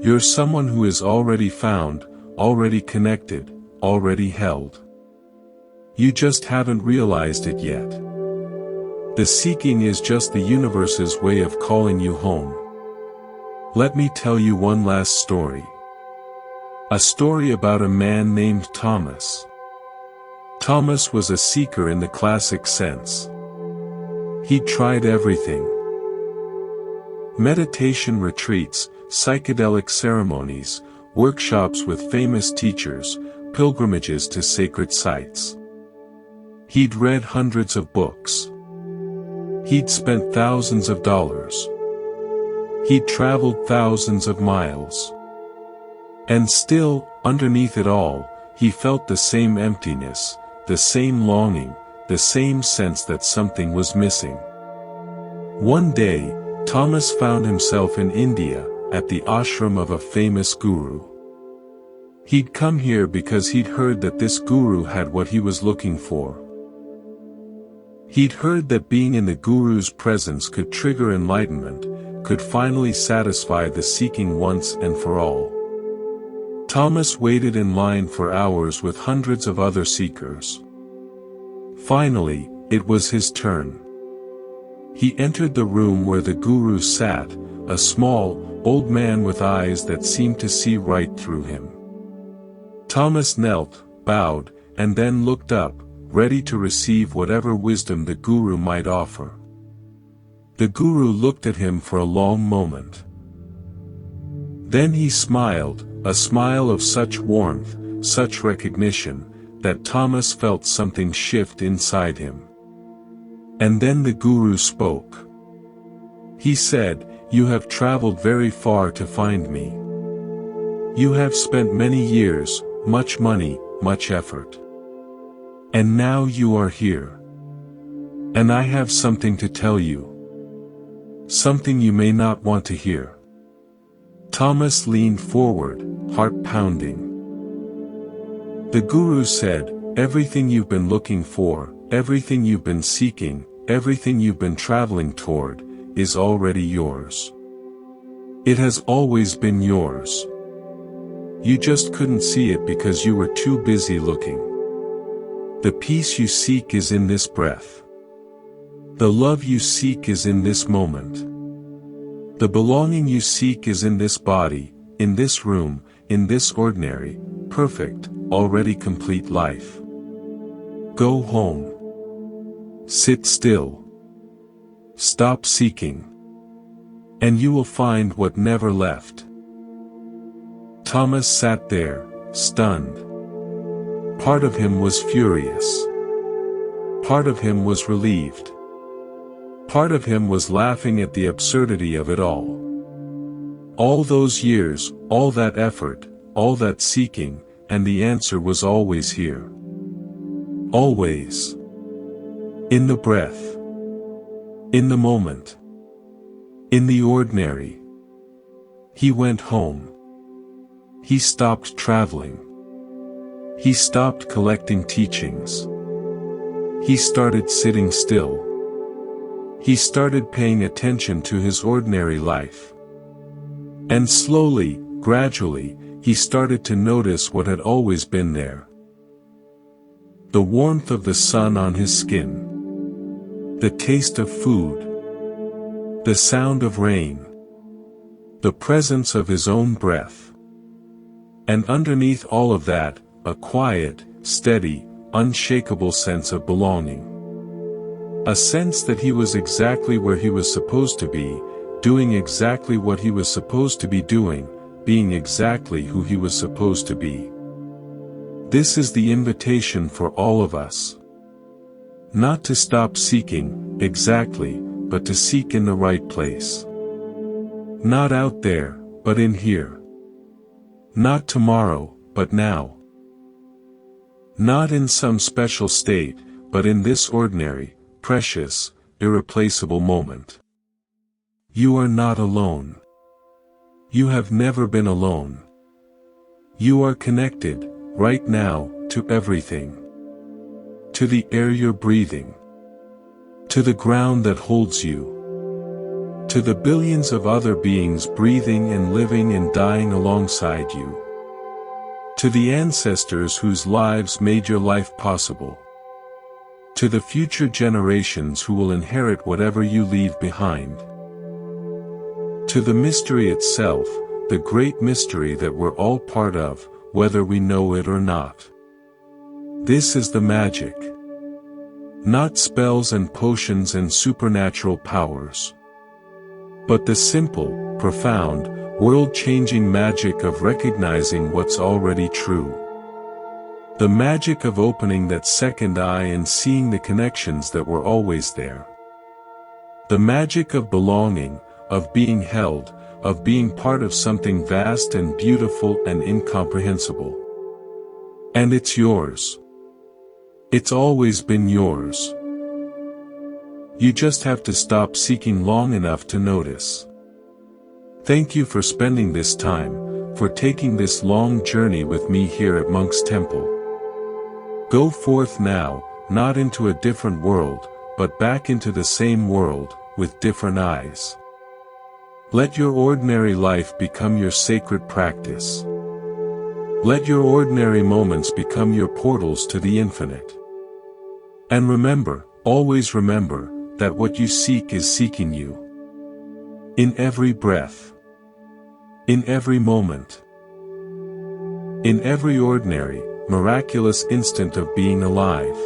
You're someone who is already found, already connected, already held. You just haven't realized it yet. The seeking is just the universe's way of calling you home. Let me tell you one last story. A story about a man named Thomas. Thomas was a seeker in the classic sense. He'd tried everything. Meditation retreats, psychedelic ceremonies, workshops with famous teachers, pilgrimages to sacred sites. He'd read hundreds of books. He'd spent thousands of dollars. He'd traveled thousands of miles. And still, underneath it all, he felt the same emptiness, the same longing, the same sense that something was missing. One day, Thomas found himself in India, at the ashram of a famous guru. He'd come here because he'd heard that this guru had what he was looking for. He'd heard that being in the guru's presence could trigger enlightenment, could finally satisfy the seeking once and for all. Thomas waited in line for hours with hundreds of other seekers. Finally, it was his turn. He entered the room where the guru sat, a small, old man with eyes that seemed to see right through him. Thomas knelt, bowed, and then looked up, ready to receive whatever wisdom the guru might offer. The guru looked at him for a long moment. Then he smiled, a smile of such warmth, such recognition, that Thomas felt something shift inside him. And then the guru spoke. He said, "You have traveled very far to find me. You have spent many years, much money, much effort. And now you are here. And I have something to tell you. Something you may not want to hear." Thomas leaned forward, heart pounding. The guru said, "Everything you've been looking for, everything you've been seeking, everything you've been traveling toward, is already yours. It has always been yours. You just couldn't see it because you were too busy looking. The peace you seek is in this breath. The love you seek is in this moment. The belonging you seek is in this body, in this room, in this ordinary, perfect, already complete life. Go home. Sit still. Stop seeking. And you will find what never left." Thomas sat there, stunned. Part of him was furious. Part of him was relieved. Part of him was laughing at the absurdity of it all. All those years, all that effort, all that seeking, and the answer was always here. Always. In the breath. In the moment. In the ordinary. He went home. He stopped traveling. He stopped collecting teachings. He started sitting still. He started paying attention to his ordinary life. And slowly, gradually, he started to notice what had always been there. The warmth of the sun on his skin. The taste of food. The sound of rain. The presence of his own breath. And underneath all of that, a quiet, steady, unshakable sense of belonging. A sense that he was exactly where he was supposed to be, doing exactly what he was supposed to be doing, being exactly who he was supposed to be. This is the invitation for all of us. Not to stop seeking, exactly, but to seek in the right place. Not out there, but in here. Not tomorrow, but now. Not in some special state, but in this ordinary, precious, irreplaceable moment. You are not alone. You have never been alone. You are connected, right now, to everything. To the air you're breathing. To the ground that holds you. To the billions of other beings breathing and living and dying alongside you. To the ancestors whose lives made your life possible. To the future generations who will inherit whatever you leave behind. To the mystery itself, the great mystery that we're all part of, whether we know it or not. This is the magic. Not spells and potions and supernatural powers, but the simple, profound, world-changing magic of recognizing what's already true. The magic of opening that second eye and seeing the connections that were always there. The magic of belonging, of being held, of being part of something vast and beautiful and incomprehensible. And it's yours. It's always been yours. You just have to stop seeking long enough to notice. Thank you for spending this time, for taking this long journey with me here at Monk's Temple. Go forth now, not into a different world, but back into the same world, with different eyes. Let your ordinary life become your sacred practice. Let your ordinary moments become your portals to the infinite. And remember, always remember, that what you seek is seeking you. In every breath. In every moment. In every ordinary, miraculous instant of being alive.